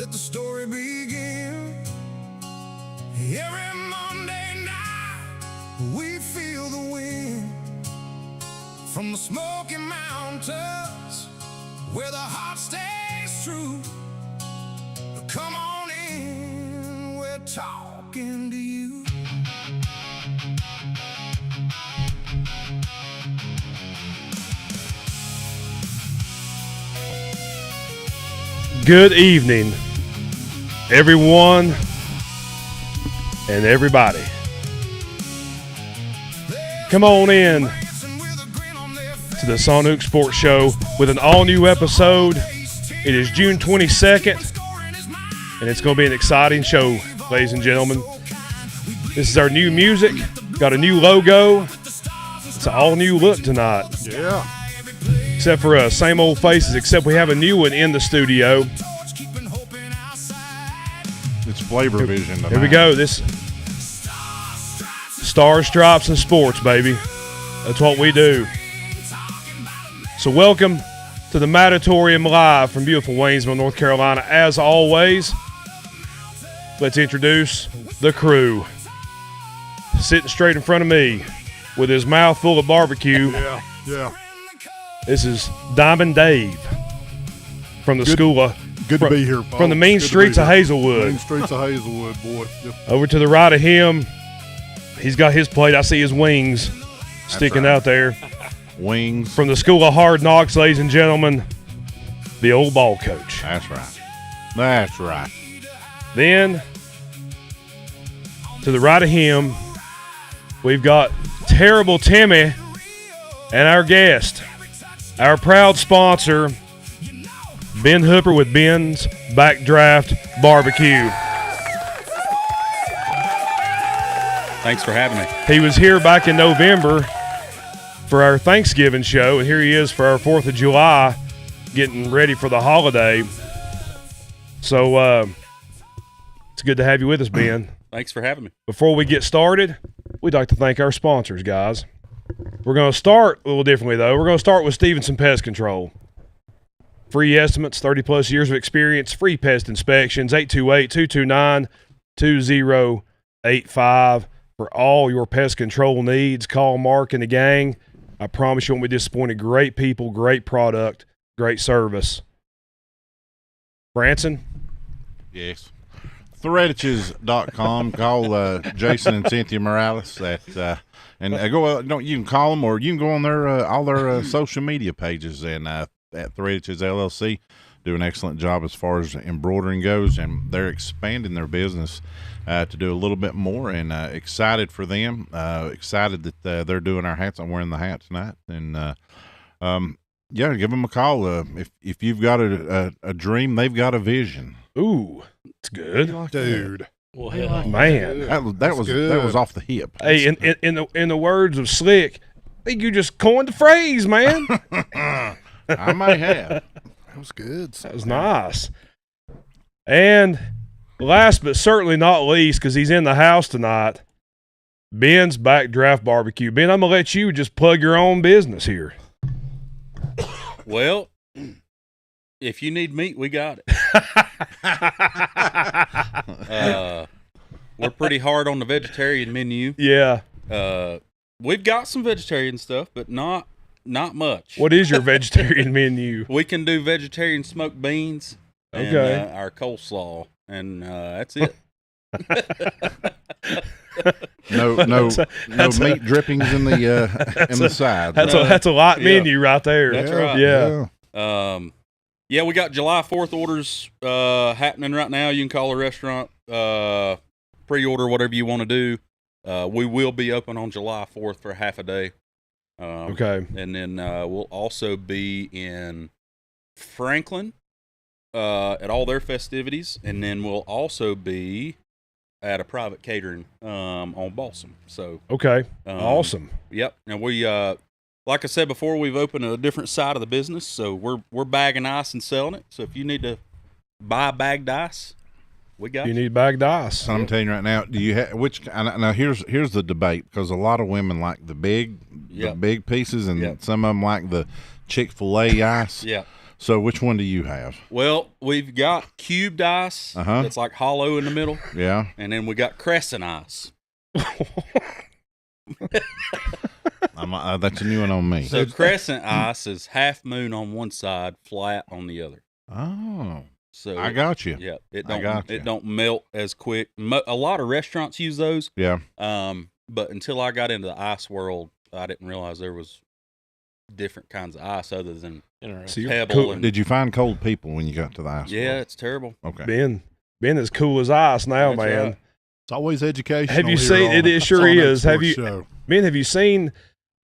Let the story begin. Every Monday night we feel the wind from the Smoky Mountains where the heart stays true. Come on in, we're talking to you. Good evening, everyone and everybody. Come on in to the Saunook Sports Show with an all-new episode. It is June 22nd, and it's going to be an exciting show, ladies and gentlemen. This is our new music. Got a new logo. It's an all-new look tonight. Yeah. Except for same old faces, except we have a new one in the studio. It's Flavor Vision tonight. Here we go. This Stars, Stripes, and Sports, baby. That's what we do. So welcome to the Matatorium Live from beautiful Waynesville, North Carolina. As always, let's introduce the crew. Sitting straight in front of me with his mouth full of barbecue. Yeah. This is Diamond Dave from the school of... Good to be here, folks. From the mean streets of Hazelwood. Mean streets of Hazelwood, boy. Yep. Over to the right of him, he's got his plate. I see his wings sticking out there. Wings. From the School of Hard Knocks, ladies and gentlemen, the old ball coach. That's right. That's right. Then, to the right of him, we've got Terrible Timmy and our guest, our proud sponsor, Ben Hooper with Ben's Backdraft Barbecue. Thanks for having me. He was here back in November for our Thanksgiving show, and here he is for our 4th of July, getting ready for the holiday. So it's good to have you with us, Ben. Thanks for having me. Before we get started, we'd like to thank our sponsors, guys. We're going to start a little differently, though. We're going to start with Stevenson Pest Control. Free estimates, 30-plus years of experience, free pest inspections, 828-229-2085. For all your pest control needs, call Mark and the gang. I promise you won't be disappointed. Great people, great product, great service. Branson? Yes. Threadiches.com. Call Jason and Cynthia Morales at you can call them, or you can go on their all their social media pages and at Threadiches LLC. Do an excellent job as far as embroidering goes, and they're expanding their business to do a little bit more, and excited for them. Excited that they're doing our hats. I'm wearing the hat tonight, and yeah, give them a call. If you've got a dream, they've got a vision. Ooh, it's good, Dude. Well, man. That was off the hip. Hey, in the words of Slick, I think you just coined the phrase, man. I may have. That was good. That was nice. And last but certainly not least, because he's in the house tonight, Ben's Backdraft Barbecue. Ben, I'm going to let you just plug your own business here. Well, if you need meat, we got it. We're pretty hard on the vegetarian menu. Yeah. We've got some vegetarian stuff, but not much. What is your vegetarian menu? We can do vegetarian smoked beans and Okay. our coleslaw, and that's it. No meat drippings in the sides. That's a light menu right there. That's right. Yeah. Yeah, we got July 4th orders happening right now. You can call the restaurant, pre-order whatever you want to do. We will be open on July 4th for half a day. Okay. And then we'll also be in Franklin at all their festivities, and then we'll also be at a private catering on Balsam. So Okay. Awesome. Yep. And we like I said before, we've opened a different side of the business, so we're bagging ice and selling it. So if you need to buy bagged ice, we got You need bagged ice. I'm telling you right now. Do you have which? Now here's the debate, because a lot of women like the big pieces, and Yep. some of them like the Chick-fil-A ice. Yeah. So which one do you have? Well, we've got cubed ice that's like hollow in the middle, Yeah. and then we got crescent ice. That's a new one on me. So crescent ice is half moon on one side, flat on the other. Oh, So I got you. Yeah, got you. it don't melt as quick. A lot of restaurants use those. Yeah. But until I got into the ice world, I didn't realize there was different kinds of ice other than pebble. Cool. And, Did you find cold people when you got to the ice? yeah, world? it's terrible. Okay. Ben is cool as ice now, That's man. right. It's always education. Have you seen it? It sure is. Have you, Show. Ben? Have you seen?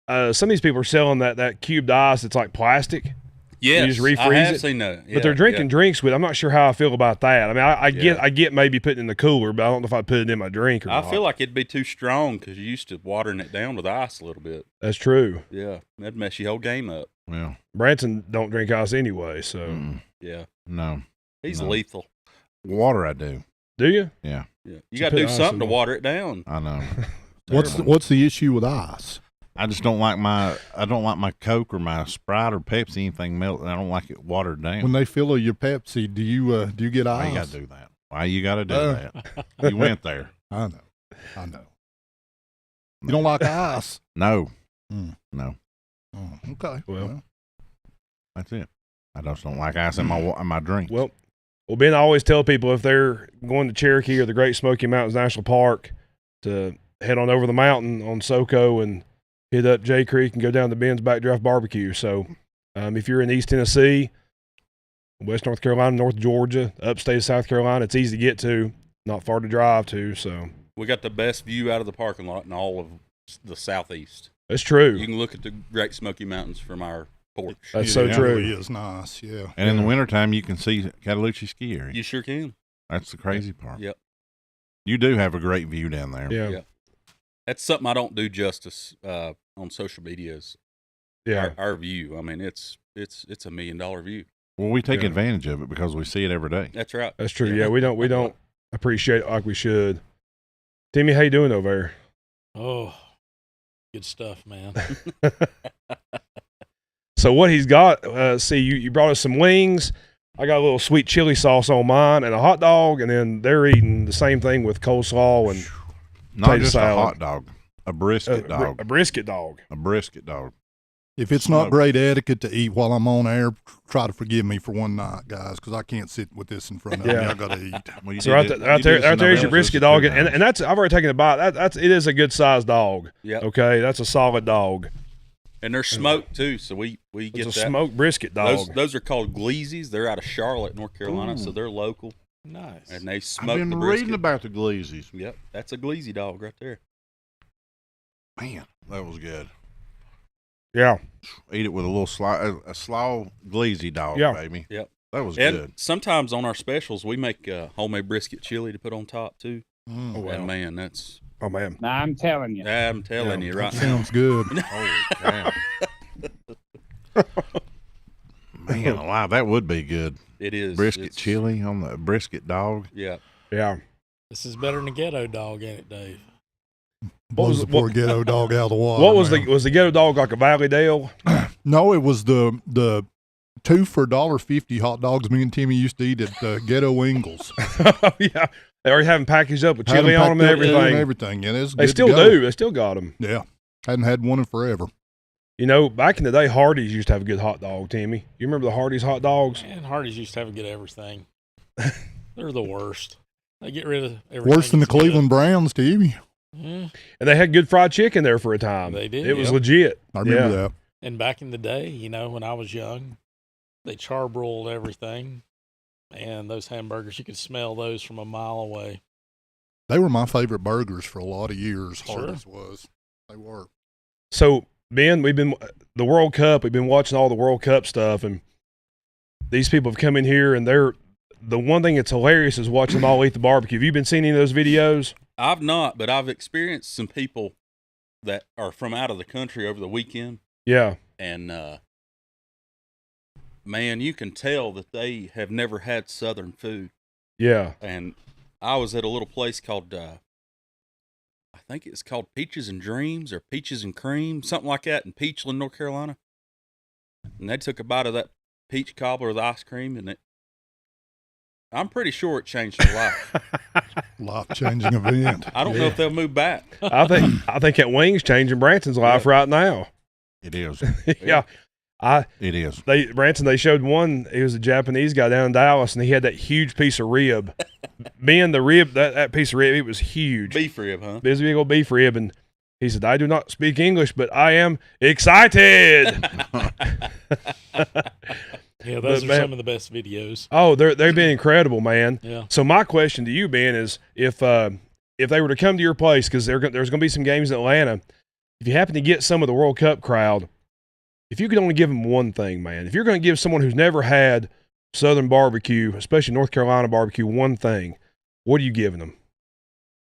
Some of these people are selling that cubed ice. It's like plastic. Yes, just refreeze I have it? seen that. But they're drinking drinks with it. I'm not sure how I feel about that. I mean, I get maybe putting it in the cooler, but I don't know if I'd put it in my drink or I not. feel like it'd be too strong because you're used to watering it down with ice a little bit. That's true. Yeah, that'd mess your whole game up. Yeah. Branson don't drink ice anyway, so Yeah, No. he's No. lethal. Water, I do. do you? Yeah. Yeah, you got to put do ice something in to there. water it down. I know. What's the issue with ice? I just don't like my Coke or my Sprite or Pepsi, anything melted. I don't like it watered down. When they fill your Pepsi, do you get Why ice? you got to do that? Why you got to do that? You went there. I know. You don't like ice? No. Mm. No. Oh, okay. Well. That's it. I just don't like ice in my drink. Well, Ben, I always tell people if they're going to Cherokee or the Great Smoky Mountains National Park to head on over the mountain on SoCo and hit up Jay Creek and go down to Ben's Backdraft Barbecue. So if you're in East Tennessee, West North Carolina, North Georgia, upstate of South Carolina, it's easy to get to, not far to drive to. So We got the best view out of the parking lot in all of the southeast. that's true. You can look at the Great Smoky Mountains from our porch. That's so It true. really is nice. Yeah. And in the wintertime, you can see Cataloochee ski area. You sure can. That's the crazy part. Yep. You do have a great view down there. Yeah. Yeah. That's something I don't do justice on social media is Yeah. our view. I mean, it's a $1 million view. Well, we take Yeah. advantage of it because we see it every day. That's right. That's true. Yeah, we don't appreciate it like we should. Timmy, how you doing over there? Oh, good stuff, man. So what he's got, see, you brought us some wings. I got a little sweet chili sauce on mine and a hot dog, and then they're eating the same thing with coleslaw and Not Potato just salad. a hot dog, a brisket dog. a brisket dog. A brisket dog. If it's not Smoke. great etiquette to eat while I'm on air, try to forgive me for one night, guys, because I can't sit with this in front of me. Yeah. I got to eat. Well, you So did right, it- right you there, did this right in there's your November, brisket so dog, it's and that's I've already taken a bite. It is a good sized dog. Yep. Okay, that's a solid dog. And they're smoked too, so we get It's a that. smoked brisket dog. Those are called Gleazies. They're out of Charlotte, North Carolina, so they're local, Nice. and they I've smoke been the brisket. reading about the Gleazies. Yep, that's a Gleazy dog right there. Man, that was good. Yeah, Eat it with a little a slaw Gleazy dog, Yeah. baby. Yep. That was And good. sometimes on our specials, we make homemade brisket chili to put on top too. Mm. And man, that's oh man, I'm telling you. I'm telling you right That now. sounds good. Holy cow. Man alive, that would be good. It is Brisket It's- chili on the brisket dog. Yeah, yeah. This is better than a ghetto dog, ain't it, Dave? Blows the poor ghetto dog out of the water. What was man. the ghetto dog like a Valley Dale? No, it was the 2 for $1.50 hot dogs me and Timmy used to eat at Ghetto Ingles. Yeah, they already have them packaged up with Had chili on them and packed up, everything. Everything. Yeah, it's They good to still go. do. They still got them. Yeah, hadn't had one in forever. You know, back in the day, Hardee's used to have a good hot dog. Timmy, you remember the Hardee's hot dogs? Man, Hardee's used to have a good everything. They're the worst. They get rid of everything. Worse than the that's good. Cleveland Browns, Timmy. Yeah. And they had good fried chicken there for a time. They did, It was yep. legit. I remember Yeah. that. And back in the day, you know, when I was young, they charbroiled everything. And those hamburgers, you could smell those from a mile away. They were my favorite burgers for a lot of years. Sure. Hardee's was. They were. So, Ben, we've been the World Cup. We've been watching all the World Cup stuff, and these people have come in here, and they're the one thing that's hilarious is watching them all eat the barbecue. Have you been seeing any of those videos? I've not, but I've experienced some people that are from out of the country over the weekend, Yeah, and man, you can tell that they have never had Southern food. yeah. And I was at a little place called, I think it's called Peaches and Dreams or Peaches and Cream, something like that, in Peachland, North Carolina. And they took a bite of that peach cobbler with ice cream, and I'm pretty sure it changed their life. Life-changing event. I don't know if they'll move back. I think that wings changing Branson's life right now. It is. Yeah. It is. They showed one. He was a Japanese guy down in Dallas, and he had that huge piece of rib. Being the rib, that piece of rib, it was huge. Beef rib, huh? This big old beef rib, and he said, "I do not speak English, but I am excited." Yeah, those But, are some of the best videos. Oh, they've been incredible, man. Yeah. So my question to you, Ben, is if they were to come to your place, because there's going to be some games in Atlanta, if you happen to get some of the World Cup crowd, if you could only give them one thing, man, if you're going to give someone who's never had Southern barbecue, especially North Carolina barbecue, one thing, what are you giving them?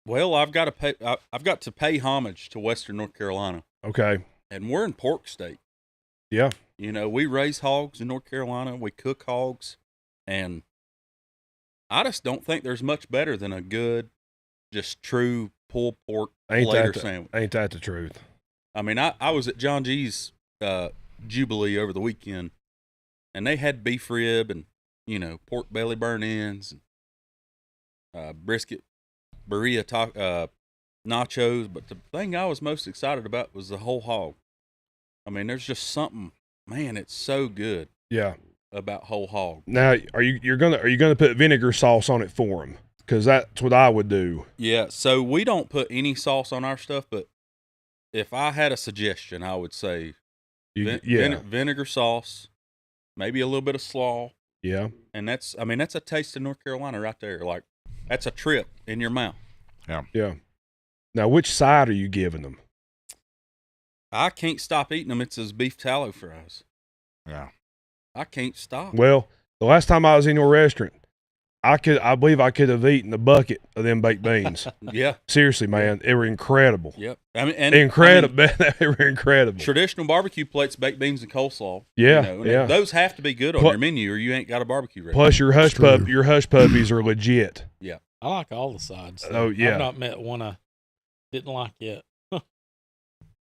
Well, I've got to pay homage to Western North Carolina, Okay. and we're in pork state. Yeah. You know, we raise hogs in North Carolina. We cook hogs, and I just don't think there's much better than a good, just true pulled pork plater sandwich. Ain't that the truth? I mean, I was at John G's Jubilee over the weekend, and they had beef rib and, you know, pork belly burn ends, and brisket burrito nachos. But the thing I was most excited about was the whole hog. I mean, there's just something, man, it's so good Yeah. about whole hog. Now, are you gonna put vinegar sauce on it for them? Because that's what I would do. Yeah, so we don't put any sauce on our stuff, but if I had a suggestion, I would say vinegar sauce, maybe a little bit of slaw. Yeah. And that's a taste of North Carolina right there. Like, that's a trip in your mouth. Yeah. Now, which side are you giving them? I can't stop eating them. It's those beef tallow fries. Yeah. I can't stop. Well, the last time I was in your restaurant, I believe I could have eaten a bucket of them baked beans. Yeah. Seriously, man, they were incredible. Yep. I mean, Incredible. They were incredible. Traditional barbecue plates, baked beans, and coleslaw. Yeah, You know, and yeah. those have to be good on your menu, or you ain't got a barbecue restaurant. Plus, your hush puppies are legit. Yeah. I like all the sides. Oh, yeah. I've not met one I didn't like yet.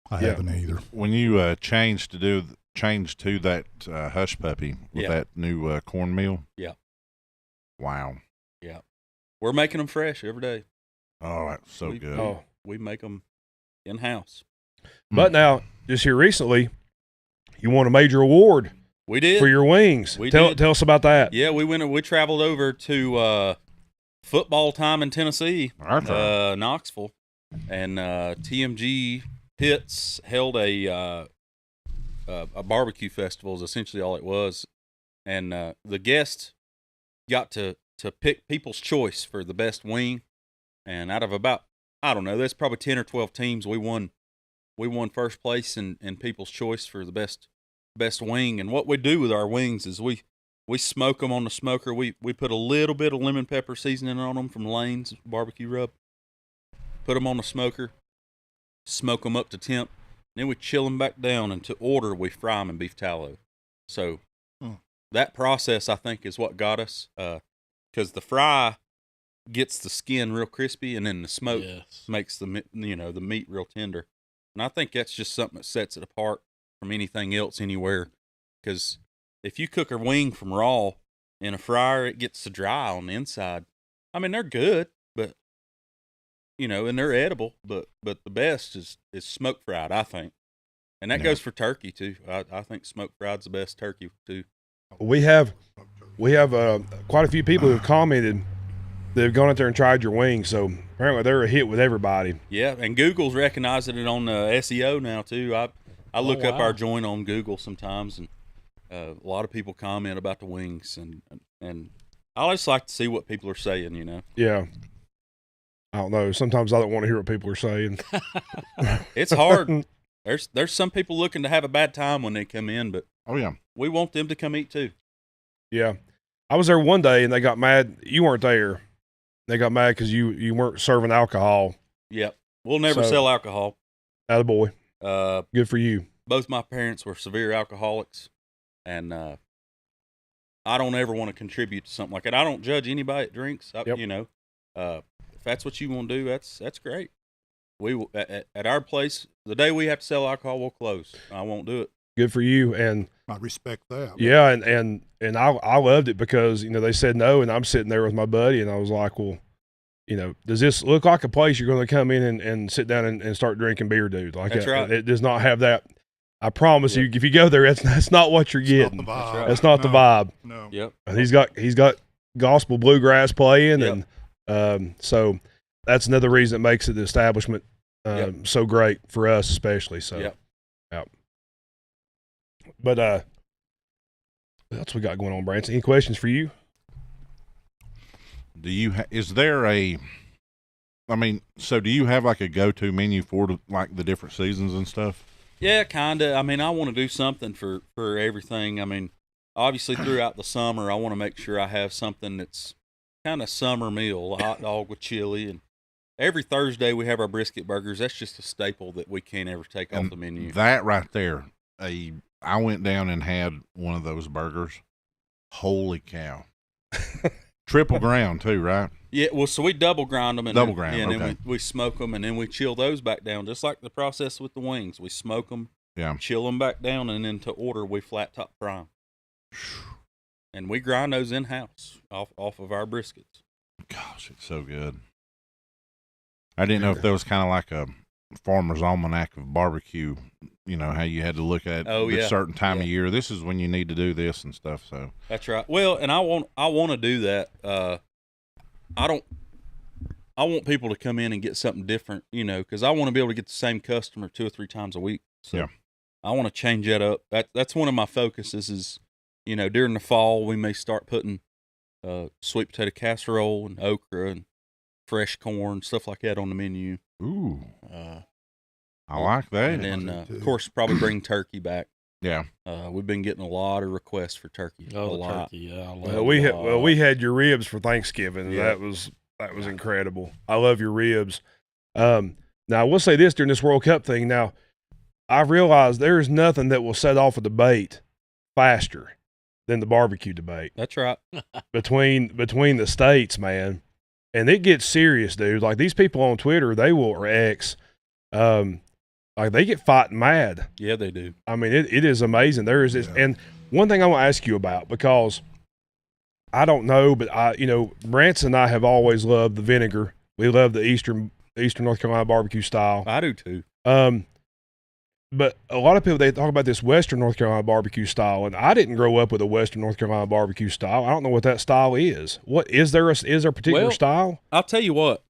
I haven't either. When you change to that hush puppy with that new cornmeal. Yeah. Wow. Yeah. We're making them fresh every day. Oh, that's so good. Oh. We make them in house. But now, just here recently, you won a major award We did for your wings. We Tell did. us about that. Yeah, we traveled over to football time in Tennessee, Okay. Knoxville, and TMG Pitts held a barbecue festival is essentially all it was, and the guests got to pick people's choice for the best wing, and out of about, I don't know, there's probably 10 or 12 teams, we won first place in people's choice for the best wing. And what we do with our wings is we smoke them on the smoker. We put a little bit of lemon pepper seasoning on them from Lane's barbecue rub, put them on the smoker, smoke them up to temp, then we chill them back down, and to order we fry them in beef tallow. So that process, I think, is what got us, because the fry gets the skin real crispy, and then the smoke makes the meat real tender. And I think that's just something that sets it apart from anything else anywhere. Because if you cook a wing from raw in a fryer, it gets so dry on the inside. I mean, they're good, but and they're edible. But the best is smoke fried, I think, and that goes for turkey too. I think smoke fried's the best turkey too. We have quite a few people who've commented that have gone out there and tried your wings. So apparently they're a hit with everybody. Yeah, and Google's recognizing it on SEO now too. I look up our joint on Google sometimes, and a lot of people comment about the wings, and I just like to see what people are saying. Yeah. I don't know. Sometimes I don't want to hear what people are saying. It's hard. There's some people looking to have a bad time when they come in, but we want them to come eat too. Yeah. I was there one day and they got mad. You weren't there. They got mad because you weren't serving alcohol. Yep. We'll never sell alcohol. Attaboy. Good for you. Both my parents were severe alcoholics, and I don't ever want to contribute to something like that. I don't judge anybody that drinks. If that's what you want to do, that's great. We at our place, the day we have to sell alcohol, we'll close. I won't do it. Good for you. And I respect that. yeah, and I loved it because, you know, they said no, and I'm sitting there with my buddy, and I was like, well, you know, does this look like a place you're going to come in and sit down and start drinking beer, dude? Like, That's right. It does not have that. I promise you, if you go there, that's not what you're It's getting. not the vibe. right. That's not the No, vibe. No. Yep. And he's got gospel bluegrass playing, Yep. and so that's another reason it makes the establishment Yep. so great for us, especially. So, Yep. But what else we got going on, Branson? Any questions for you? Do you is there a? I mean, so do you have like a go-to menu for like the different seasons and stuff? Yeah, kinda. I mean, I want to do something for everything. I mean, obviously throughout the summer, I want to make sure I have something that's kind of summer meal, a hot dog with chili, and every Thursday we have our brisket burgers. That's just a staple that we can't ever take off And the menu. that right there, I went down and had one of those burgers. Holy cow! Triple ground too, right? Yeah, well, so we double grind them, and Double grind, and then okay. we smoke them, and then we chill those back down, just like the process with the wings. We smoke them, Yeah. chill them back down, and then to order we flat top fry 'em. And we grind those in house off of our briskets. Gosh, it's so good. I didn't know if there was kind of like a farmer's almanac of barbecue. You know how you had to look at Oh, this yeah. certain time of Yeah. year. This is when you need to do this and stuff. So That's right. Well, and I want to do that. I want people to come in and get something different, you know, because I want to be able to get the same customer 2 or 3 times a week. So Yeah. I want to change that up. That's one of my focuses is, you know, during the fall we may start putting sweet potato casserole and okra and fresh corn, stuff like that on the menu. ooh, Uh, I like that. and then, I do too. of course, probably bring turkey back. Yeah. We've been getting a lot of requests for turkey. Oh, a the lot. turkey, yeah. I love Well, it. we had your ribs for Thanksgiving. And Yeah. that was incredible. I love your ribs. Now I will say this during this World Cup thing. Now I've realized there is nothing that will set off a debate faster than the barbecue debate That's right. between the states, man. And it gets serious, dude. Like these people on Twitter, they will or X, like they get fighting mad. Yeah, they do. I mean, it is amazing. There is this, Yeah. and one thing I want to ask you about, because I don't know, but Branson and I have always loved the vinegar. We love the Eastern North Carolina barbecue style. I do too. But a lot of people, they talk about this Western North Carolina barbecue style, and I didn't grow up with a Western North Carolina barbecue style. I don't know what that style is. What is there? Is there a particular Well, style? I'll tell you what.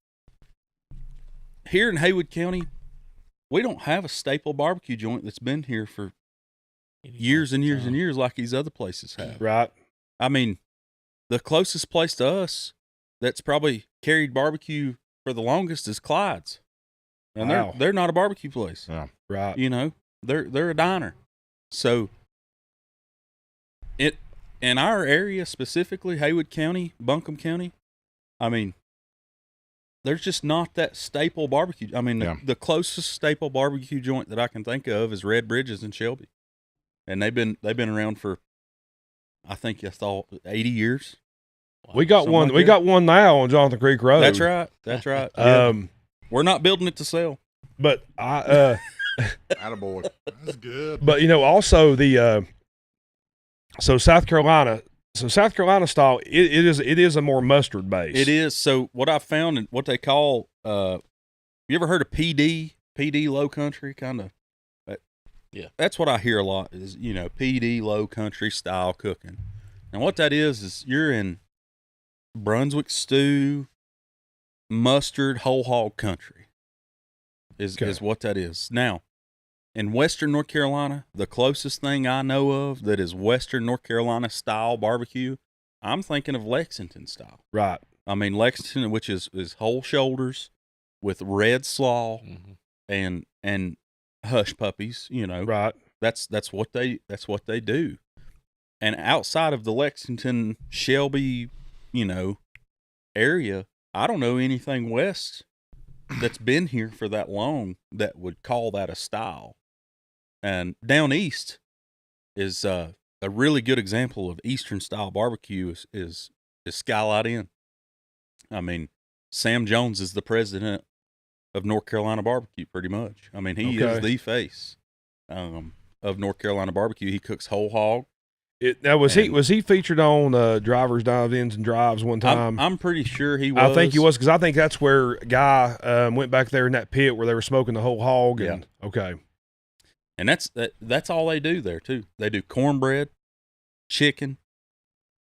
Here in Haywood County, we don't have a staple barbecue joint that's been here for years and years and years like these other places have. Right. I mean, the closest place to us that's probably carried barbecue for the longest is Clyde's. And Wow. they're not a barbecue place. Yeah. Right. You know, they're a diner. So in our area specifically, Haywood County, Buncombe County, I mean, there's just not that staple barbecue. I mean, Yeah. the closest staple barbecue joint that I can think of is Red Bridges in Shelby, and they've been around for, I think I thought 80 years. We got Something one. like we that. got one now on Jonathan Creek Road. That's right. That's right. Yeah. We're not building it to sell. But I Attaboy. That's good. but you know, also the so South Carolina style, it is a more mustard base. It is. So what I found and what they call, you ever heard of PD low country kind of? Yeah. That's what I hear a lot is, you know, PD low country style cooking. And what that is you're in Brunswick stew, mustard, whole hog country is what that is. Now, in Western North Carolina, the closest thing I know of that is Western North Carolina style barbecue, I'm thinking of Lexington style. Right. I mean, Lexington, which is whole shoulders with red slaw Mhm. and hush puppies, you know. Right. That's what they do. And outside of the Lexington, Shelby, you know, area, I don't know anything west that's been here for that long that would call that a style. And down east is a really good example of Eastern style barbecue is Skylight Inn. I mean, Sam Jones is the president of North Carolina barbecue, pretty much. I mean, he is Okay. the face. of North Carolina barbecue. He cooks whole hog. Now was he featured on Drivers, Dive-Ins, and Drives one time? I'm pretty sure he was. I think he was, because I think that's where Guy went back there in that pit where they were smoking the whole hog. And, okay. And that's all they do there too. They do cornbread, chicken.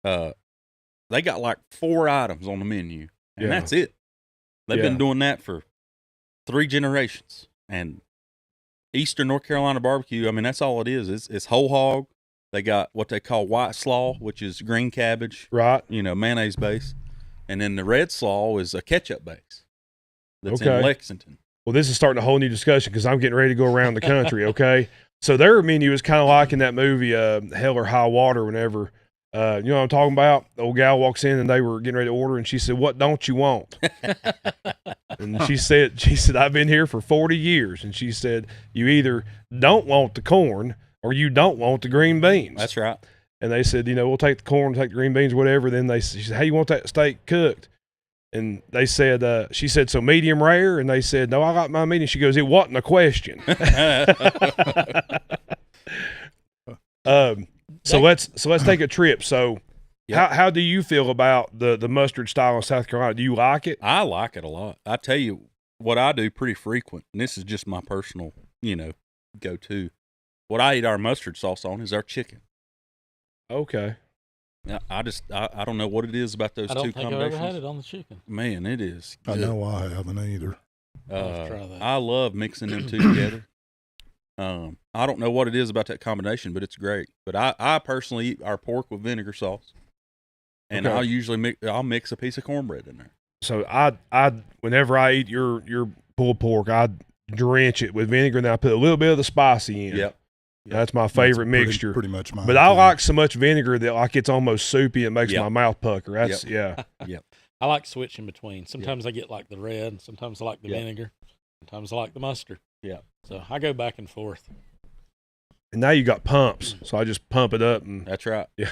They got like 4 items on the menu, and that's it. They've been doing that for 3 generations. And Eastern North Carolina barbecue, I mean, that's all it is. It's whole hog. They got what they call white slaw, which is green cabbage, right? Mayonnaise base, and then the red slaw is a ketchup base. That's in Lexington. Well, this is starting a whole new discussion because I'm getting ready to go around the country. Okay, so their menu is kind of like in that movie, Hell or High Water. Whenever, you know what I'm talking about? The old gal walks in and they were getting ready to order, and she said, "What don't you want?" And she said, "I've been here for 40 years," and she said, "You either don't want the corn or you don't want the green beans." That's right. And they said, we'll take the corn, take the green beans, whatever. Then she said, "Hey, you want that steak cooked?" And they said, she said, "So medium rare?" And they said, "No, I got my medium." She goes, "It wasn't a question." So let's take a trip. So how do you feel about the mustard style in South Carolina? Do you like it? I like it a lot. I tell you what I do pretty frequent, and this is just my personal, go-to. What I eat our mustard sauce on is our chicken. Okay. I don't know what it is about those two combinations. I don't think I've ever had it on the chicken. Man, it is good. I know I haven't either. I'll try that. I love mixing them two together. I don't know what it is about that combination, but it's great. But I personally eat our pork with vinegar sauce, and I'll usually mix a piece of cornbread in there. So I whenever I eat your pulled pork, I drench it with vinegar, and then I put a little bit of the spicy in. Yep. That's my favorite mixture. Pretty much mine. But I like so much vinegar that like it's almost soupy. It makes my mouth pucker. That's Yep. I like switching between. Sometimes I get like the red. Sometimes I like the vinegar. Sometimes I like the mustard. Yeah. So I go back and forth. And now you got pumps, so I just pump it up. And That's right. Yeah.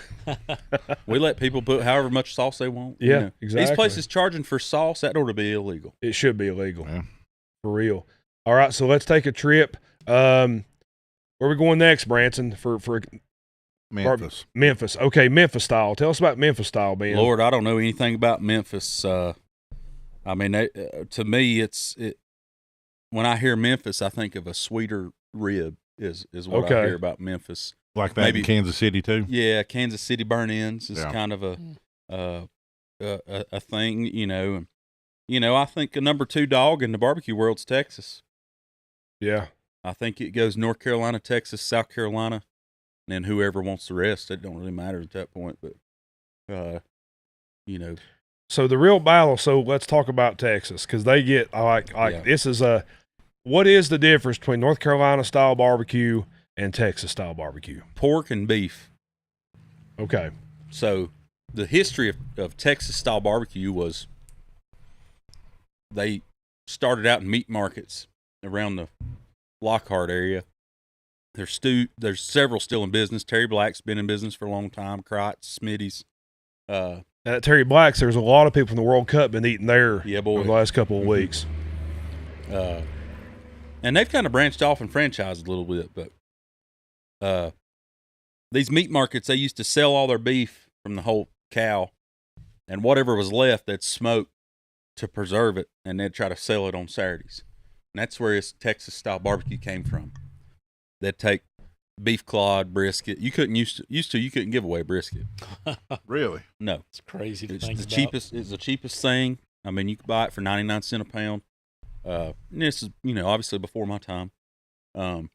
We let people put however much sauce they want. Yeah, exactly. These places charging for sauce, that ought to be illegal. It should be illegal. Yeah. For real. All right, so let's take a trip. Where are we going next, Branson? For Memphis. Memphis. Okay, Memphis style. Tell us about Memphis style, Ben. Lord, I don't know anything about Memphis. I mean, to me, when I hear Memphis, I think of a sweeter rib. Is what I hear about Memphis. Like that in Kansas City too. Yeah, Kansas City burn-ins is kind of a thing, I think a number 2 dog in the barbecue world's Texas. Yeah. I think it goes North Carolina, Texas, South Carolina, and then whoever wants the rest. It don't really matter at that point, but So the real battle. So let's talk about Texas, because they get this is what is the difference between North Carolina style barbecue and Texas style barbecue? Pork and beef. Okay. So the history of Texas style barbecue was they started out in meat markets around the Lockhart area. There's several still in business. Terry Black's been in business for a long time. Kreitz, Smitty's. At Terry Black's, there's a lot of people from the World Cup been eating there over the last couple of weeks. And they've kind of branched off and franchised a little bit, but these meat markets, they used to sell all their beef from the whole cow, and whatever was left, they'd smoke to preserve it, and they'd try to sell it on Saturdays. And that's where this Texas-style barbecue came from. They'd take beef clawed, brisket. You couldn't you couldn't give away brisket. Really? No. It's crazy to It's think the about. cheapest. It's the cheapest thing. I mean, you could buy it for 99 cents a pound. And this is, obviously before my time. And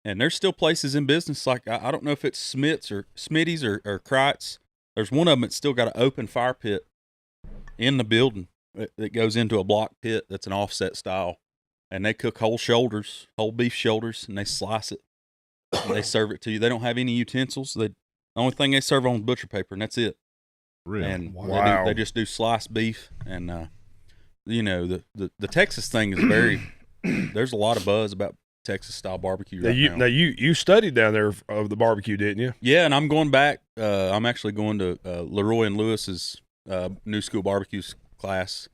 there's still places in business like I don't know if it's Smitty's or Kreitz. There's one of them that's still got an open fire pit in the building that goes into a block pit that's an offset style, and they cook whole beef shoulders, and they slice it and they serve it to you. They don't have any utensils. The only thing they serve on is butcher paper, and that's it. Really? And wow. they just do sliced beef, and the Texas thing is very. There's a lot of buzz about Texas style barbecue right now. Now you studied down there of the barbecue, didn't you? Yeah, and I'm going back. I'm actually going to Leroy and Lewis's new school barbecues class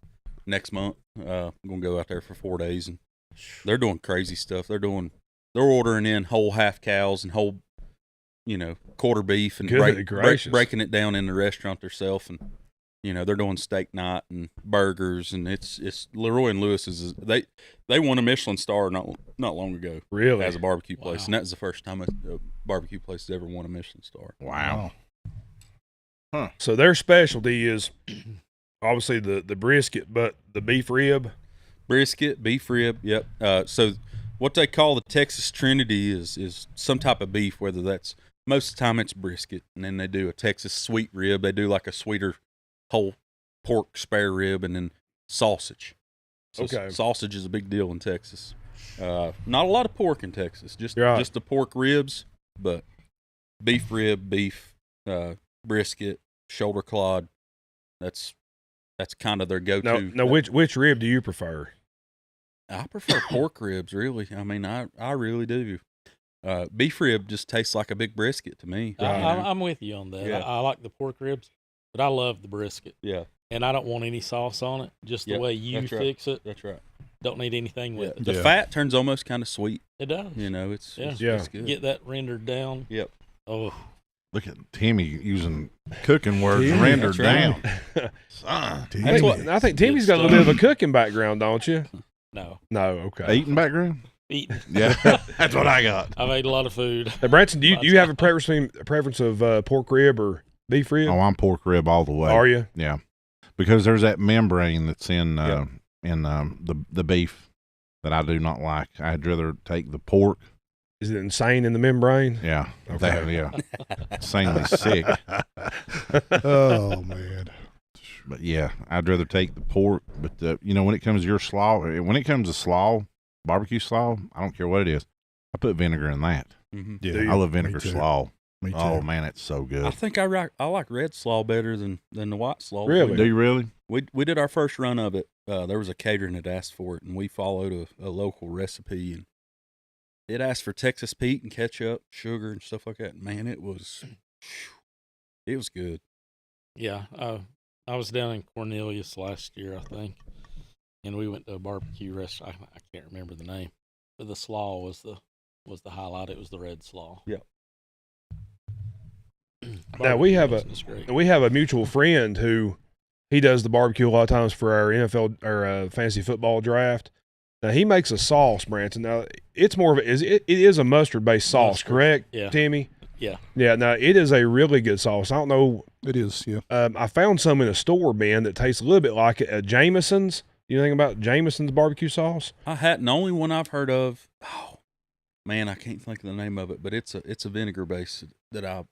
next month. I'm going to go out there for 4 days, and they're doing crazy stuff. They're doing they're ordering in whole half cows and whole, quarter beef and Good gracious. breaking it down in the restaurant themselves, and they're doing steak night and burgers, and it's Leroy and Lewis's. They won a Michelin star not long ago. Really? As a barbecue place, Wow. and that was the first time a barbecue place has ever won a Michelin star. Wow. So their specialty is obviously the brisket, but the beef rib. Brisket, beef rib, yep. So what they call the Texas Trinity is some type of beef, whether that's most of the time it's brisket, and then they do a Texas sweet rib. They do like a sweeter whole pork spare rib, and then sausage. So Okay. sausage is a big deal in Texas. Not a lot of pork in Texas, just Right. the pork ribs, but beef rib, beef, brisket, shoulder clod. That's kind of their go-to. No, which rib do you prefer? I prefer pork ribs, really. I mean, I really do. Beef rib just tastes like a big brisket to me. I'm with you on that. Yeah. I like the pork ribs, but I love the brisket. Yeah, And I don't want any sauce on it. Just the Yep, way you that's right. fix it. that's right. Don't need anything with it. The Yeah. fat turns almost kind of sweet. It does. It's Yeah. it's good. Get that rendered down. Yep. Oh, Look at Timmy using cooking words Timmy, rendered that's right. down. Son, I think Timmy's got a little bit of a cooking background, don't you? no. No, okay. eating background? Eating. Yeah, that's what I got. I've ate a lot of food. Now, Branson, do you have a preference of pork rib or beef rib? Oh, I'm pork rib all the way. Are you? Yeah, because there's that membrane that's in the beef that I do not like. I'd rather take the pork. Is it insane in the membrane? Yeah, Okay. yeah, insanely sick. Oh man. But yeah, I'd rather take the pork. But when it comes to your slaw, when it comes to slaw, barbecue slaw, I don't care what it is. I put vinegar in that. Mm-hmm. Yeah. I love Me vinegar too. slaw. Me too. Oh man, it's so good. I think I like red slaw better than the white slaw. Really? Do you really? We did our first run of it. There was a catering that asked for it, and we followed a local recipe, and it asked for Texas Pete and ketchup, sugar, and stuff like that. Man, it was good. Yeah. I was down in Cornelius last year, I think, and we went to a barbecue restaurant. I can't remember the name, but the slaw was the highlight. It was the red slaw. Yep. Now we have Barbecue was great. we have a mutual friend who he does the barbecue a lot of times for our NFL or fantasy football draft. Now he makes a sauce, Branson. Now it's more of it is a mustard based sauce, Mustard. correct, Yeah. Timmy? Yeah. Yeah. Now it is a really good sauce. I don't know. It is, yeah. I found some in a store, Ben, that tastes a little bit like it at Jameson's. You think about Jameson's barbecue sauce? I hadn't. The only one I've heard of. Oh man, I can't think of the name of it, but it's a vinegar base that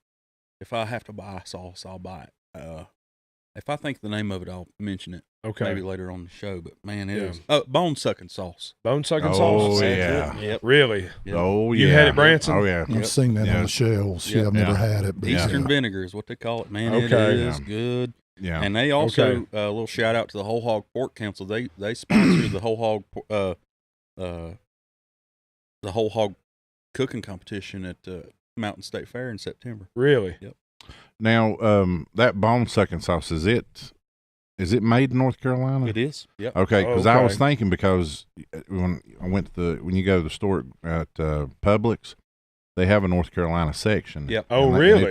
if I have to buy sauce, I'll buy it. If I think of the name of it, I'll mention it Okay. maybe later on the show. But man, it Yeah. is bone sucking sauce. Bone sucking Oh sauce? yeah. Yep. Really? Yep. Oh yeah. You had it, Branson? Oh yeah. I've seen that Yeah. on the shelves. Yeah, Yep. I've never Yeah. had it. But Eastern yeah. vinegar is what they call it. Man, it Okay. is Yeah. good. Yeah. And they also Okay. a little shout out to the Whole Hog Pork Council. They sponsor the Whole Hog the Whole Hog cooking competition at Mountain State Fair in September. Really? Now, that bone sucking sauce is it made in North Carolina? It is. Yep. Okay, because I Okay. was thinking when I went to when you go to the store at Publix, they have a North Carolina section. Yep. Oh, And that- really? And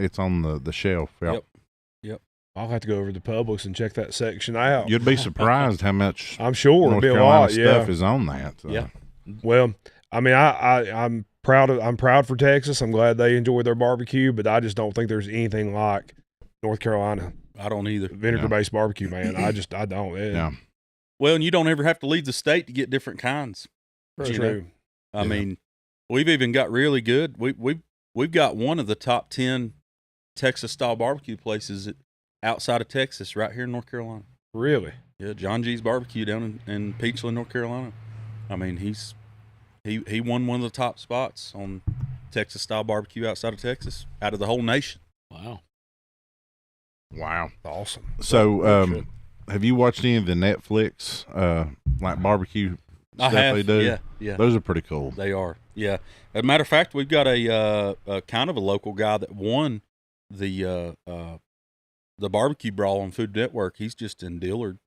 it's on the shelf. Yep. I'll have to go over to Publix and check that section out. You'd be surprised how much I'm sure it'll North be a Carolina lot. stuff Yeah. is on that. Yeah. Well, I mean, I'm proud for Texas. I'm glad they enjoy their barbecue, but I just don't think there's anything like North Carolina I don't either. vinegar based barbecue, man. I don't. Yeah. Well, and you don't ever have to leave the state to get different kinds. That's you know? true. I Yeah. mean, we've even got really good. We've got one of the top 10 Texas style barbecue places outside of Texas, right here in North Carolina. Really? Yeah, John G's Barbecue down in Peachland, North Carolina. I mean, he won one of the top spots on Texas style barbecue outside of Texas, out of the whole nation. Wow. Wow. Awesome. So, have you watched any of the Netflix like barbecue stuff they do? Yeah, yeah. Those are pretty cool. They are, yeah. As a matter of fact, we've got a kind of a local guy that won the barbecue brawl on Food Network. He's just in Dillard.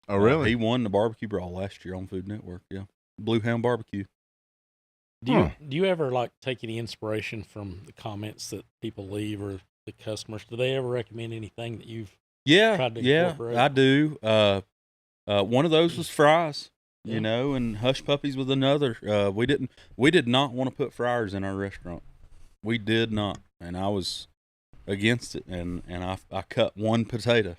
Oh, really? He won the barbecue brawl last year on Food Network. Yeah, Blue Hound Barbecue. Do you ever like take any inspiration from the comments that people leave or the customers? Do they ever recommend anything that you've tried to incorporate? I do. One of those was fries, you know, and Hush Puppies was another. We did not want to put fryers in our restaurant. We did not, and I was against it, and I cut one potato,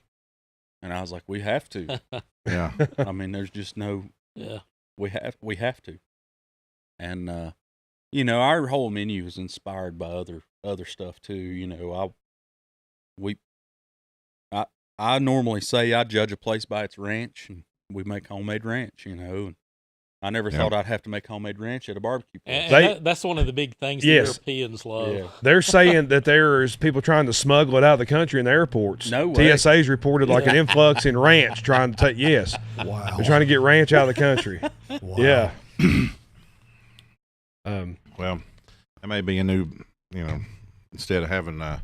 and I was like, we have to. Yeah. I mean, there's just no. Yeah. We have to, and you know, our whole menu is inspired by other stuff too. You know, I normally say I judge a place by its ranch, and we make homemade ranch. You know, and I never thought I'd have to make homemade ranch at a barbecue place. And that's one of the big things the Europeans love. Yeah. They're saying that there's people trying to smuggle it out of the country in the airports. No way. TSA's reported like an influx in ranch trying to take. Yes. Wow. They're trying to get ranch out of the country. Wow. Yeah. Well, that may be a new, you know, instead of having the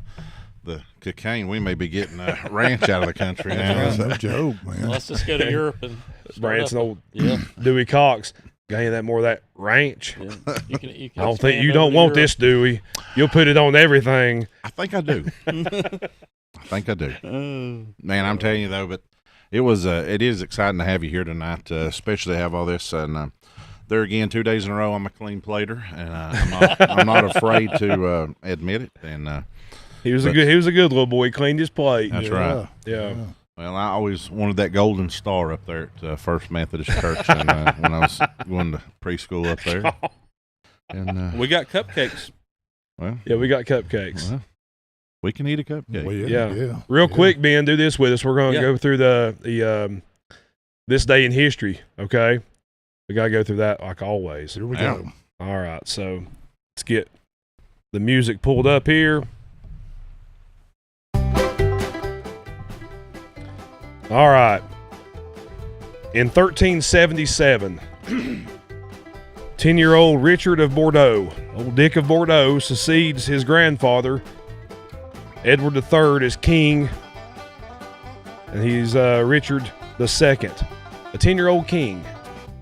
cocaine, we may be getting ranch out of the country now. That's no joke, man. Let's just go to Europe and Branson, old Yeah. Dewey Cox. Gain that more of that ranch. Yeah. You can I don't think expand you over don't to want Europe. this, Dewey. You'll put it on everything. I think I do. I think I do. Man, I'm telling you though, but it is exciting to have you here tonight, especially to have all this. And there again, 2 days in a row, I'm a clean plater, and I'm not afraid to admit it. And He was a good little boy. He cleaned his plate. that's right. Yeah. Well, I always wanted that golden star up there at First Methodist Church, and when I was going to preschool up there. And We got cupcakes. well, Yeah, we got cupcakes. well, we can eat a cupcake. Well, Yeah. Real quick, Ben, do this with us. We're going to go through the this day in history. Okay, we got to go through that like always. Here we Yeah. go. All right, so let's get the music pulled up here. All right. In 1377, 10-year-old Richard of Bordeaux, old Dick of Bordeaux, succeeds his grandfather, Edward III, as king, and he's Richard II, a 10-year-old king.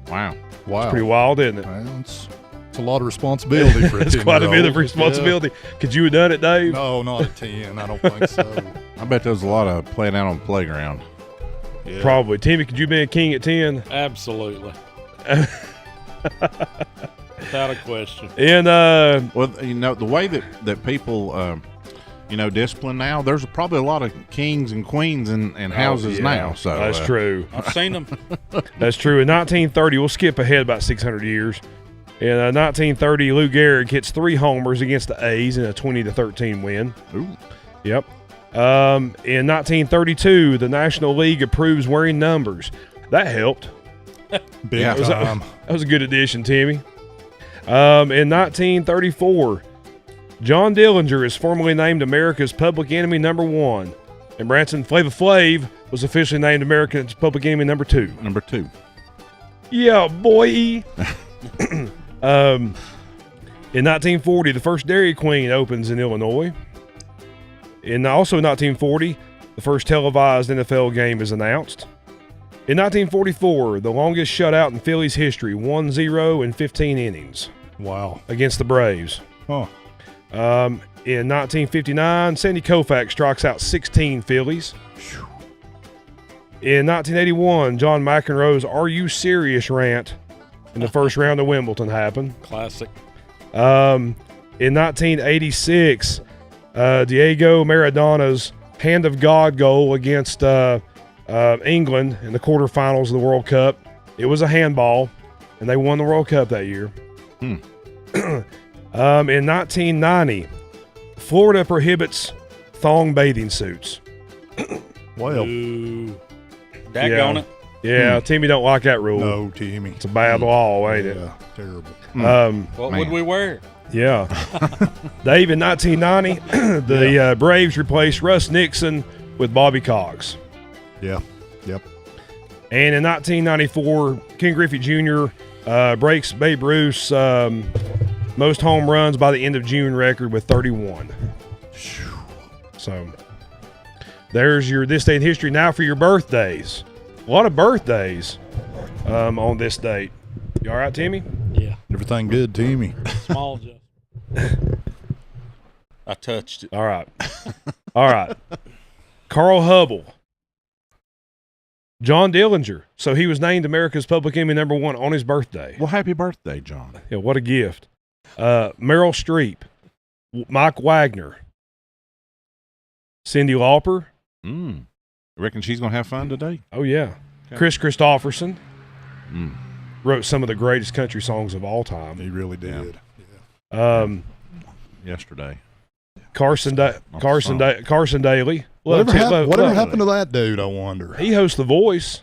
Wow. Wow. Pretty wild, isn't it? Well, it's a lot of responsibility for a It's quite a bit of 10-year-old. responsibility. Could you have done it, Dave? No, not at 10. I don't think so. I bet there was a lot of playing out on the playground. Yeah. Probably. Timmy, could you be a king at 10? Absolutely. Without a question. And Well, you know, the way that people, you know, discipline now, there's probably a lot of kings and queens and houses now. So that's true. I've seen them. That's true. In 1930, we'll skip ahead about 600 years. In 1930, Lou Gehrig hits 3 homers against the A's in a 20-13 win. Ooh. Yep. In 1932, the National League approves wearing numbers. That helped. Big Yeah. time. That was a good addition, Timmy. In 1934, John Dillinger is formally named America's Public Enemy #1, and Branson Flava Flav was officially named America's Public Enemy #2. Number 2. Yeah, boy. In 1940, the first Dairy Queen opens in Illinois. Also in 1940, the first televised NFL game is announced. In 1944, the longest shutout in Phillies history, 1-0 in 15 innings Wow. against the Braves. Huh. In 1959, Sandy Koufax strikes out 16 Phillies. In 1981, John McEnroe's "Are You Serious" rant in the first round of Wimbledon happened. Classic. In 1986, Diego Maradona's Hand of God goal against England in the quarterfinals of the World Cup. It was a handball, and they won the World Cup that year. In 1990, Florida prohibits thong bathing suits. Well, Ooh. Daggone it. Yeah, Timmy don't like that rule. no, Timmy. It's a bad law, ain't it? Yeah, terrible. What Man. would we wear? Yeah. Dave, in 1990, the Braves replaced Russ Nixon with Bobby Cox. Yeah. Yep. And in 1994, Ken Griffey Jr. Breaks Babe Ruth's most home runs by the end of June record with 31. So there's your This Day in History. Now for your birthdays. A lot of birthdays on this date. You all right, Timmy? Yeah. Everything good, Timmy? Small just. I touched it. All right. All right. Carl Hubble. John Dillinger. So he was named America's Public Enemy #1 on his birthday. Well, happy birthday, John. Yeah, what a gift. Meryl Streep. Mike Wagner. Cyndi Lauper. Reckon she's going to have fun today? Oh, yeah. Okay. Chris Christopherson. Wrote some of the greatest country songs of all time. He really did. Yesterday. Carson Daly. Whatever happened to that dude, I wonder? He hosts The Voice.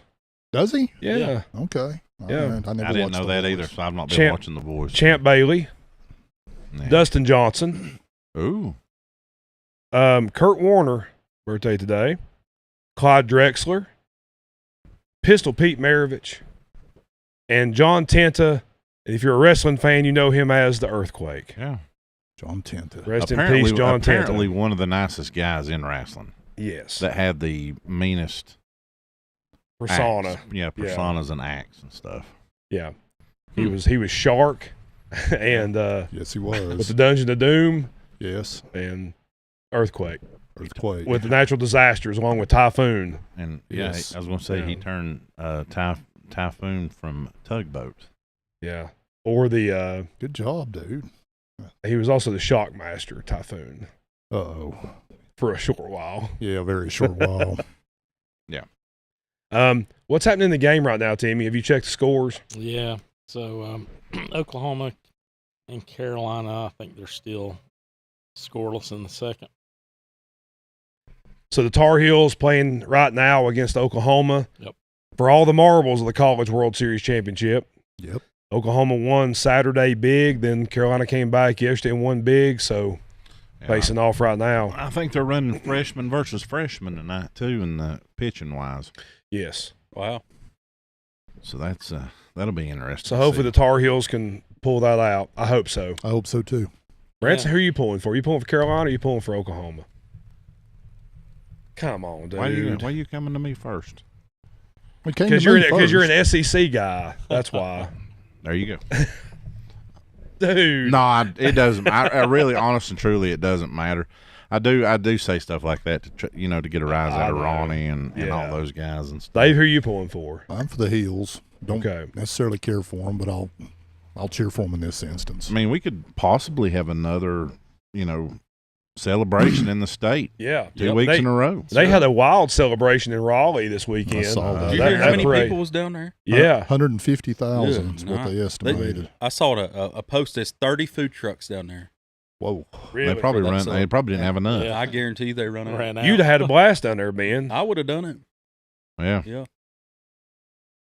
Does he? Yeah. Okay. All Yeah. right. I never didn't watched know The that Voice. either, so I've not been watching The Voice. Champ Bailey. Yeah. Dustin Johnson. Ooh. Kurt Warner, birthday today. Clyde Drexler. Pistol Pete Maravich. And John Tenta. If you're a wrestling fan, you know him as the Earthquake. Yeah. John Tenta. Rest in peace, John Apparently Tenta. one of the nicest guys in wrestling Yes. that had the meanest Persona. acts. Yeah, personas and acts and stuff. Yeah. He was Shark and Yes, he with was. the Dungeon of Doom Yes. and Earthquake. Earthquake. With the natural disasters along with Typhoon. And Yes. I was going to say he Yeah. turned Typhoon from Tugboat. Yeah. Or the Good job, dude. he was also the Shockmaster Typhoon Uh-oh. for a short while. Yeah, a very short while. What's happening in the game right now, Timmy? Have you checked the scores? Yeah. So Oklahoma and Carolina, I think they're still scoreless in the second. So the Tar Heels playing right now against Oklahoma. Yep. For all the marbles of the College World Series Championship. Yep. Oklahoma won Saturday big, then Carolina came back yesterday and won big, so Yeah. facing off right now. I think they're running freshman versus freshman tonight too, in the pitching wise. Yes. Wow. So that's that'll be interesting. So to hopefully see. the Tar Heels can pull that out. I hope so. I hope so, too. Branson, who are you pulling for? You pulling for Carolina or you pulling for Oklahoma? Come on, dude. Why are you coming to me first? Because you're an SEC guy. That's why. There you go. Dude. No, it doesn't. I really, honest and truly, it doesn't matter. I do say stuff like that to to get a rise out of know. Ronnie and all Yeah. those guys and stuff. Dave, who are you pulling for? I'm for the Heels. Don't Okay. necessarily care for them, but I'll cheer for them in this instance. I mean, we could possibly have another, celebration in the state Yeah. 2 weeks in a row. They had a wild celebration in Raleigh this weekend. I saw that. Did you hear how many people was down there? Yeah. 150,000 is Good what they night. estimated. I saw a post. There's 30 food trucks down there. Whoa. Really? They probably That's They probably didn't have enough. Yeah. I guarantee you they run out. Ran out. You'd have had a blast down there, Ben. I would have done it. Yeah. Yeah.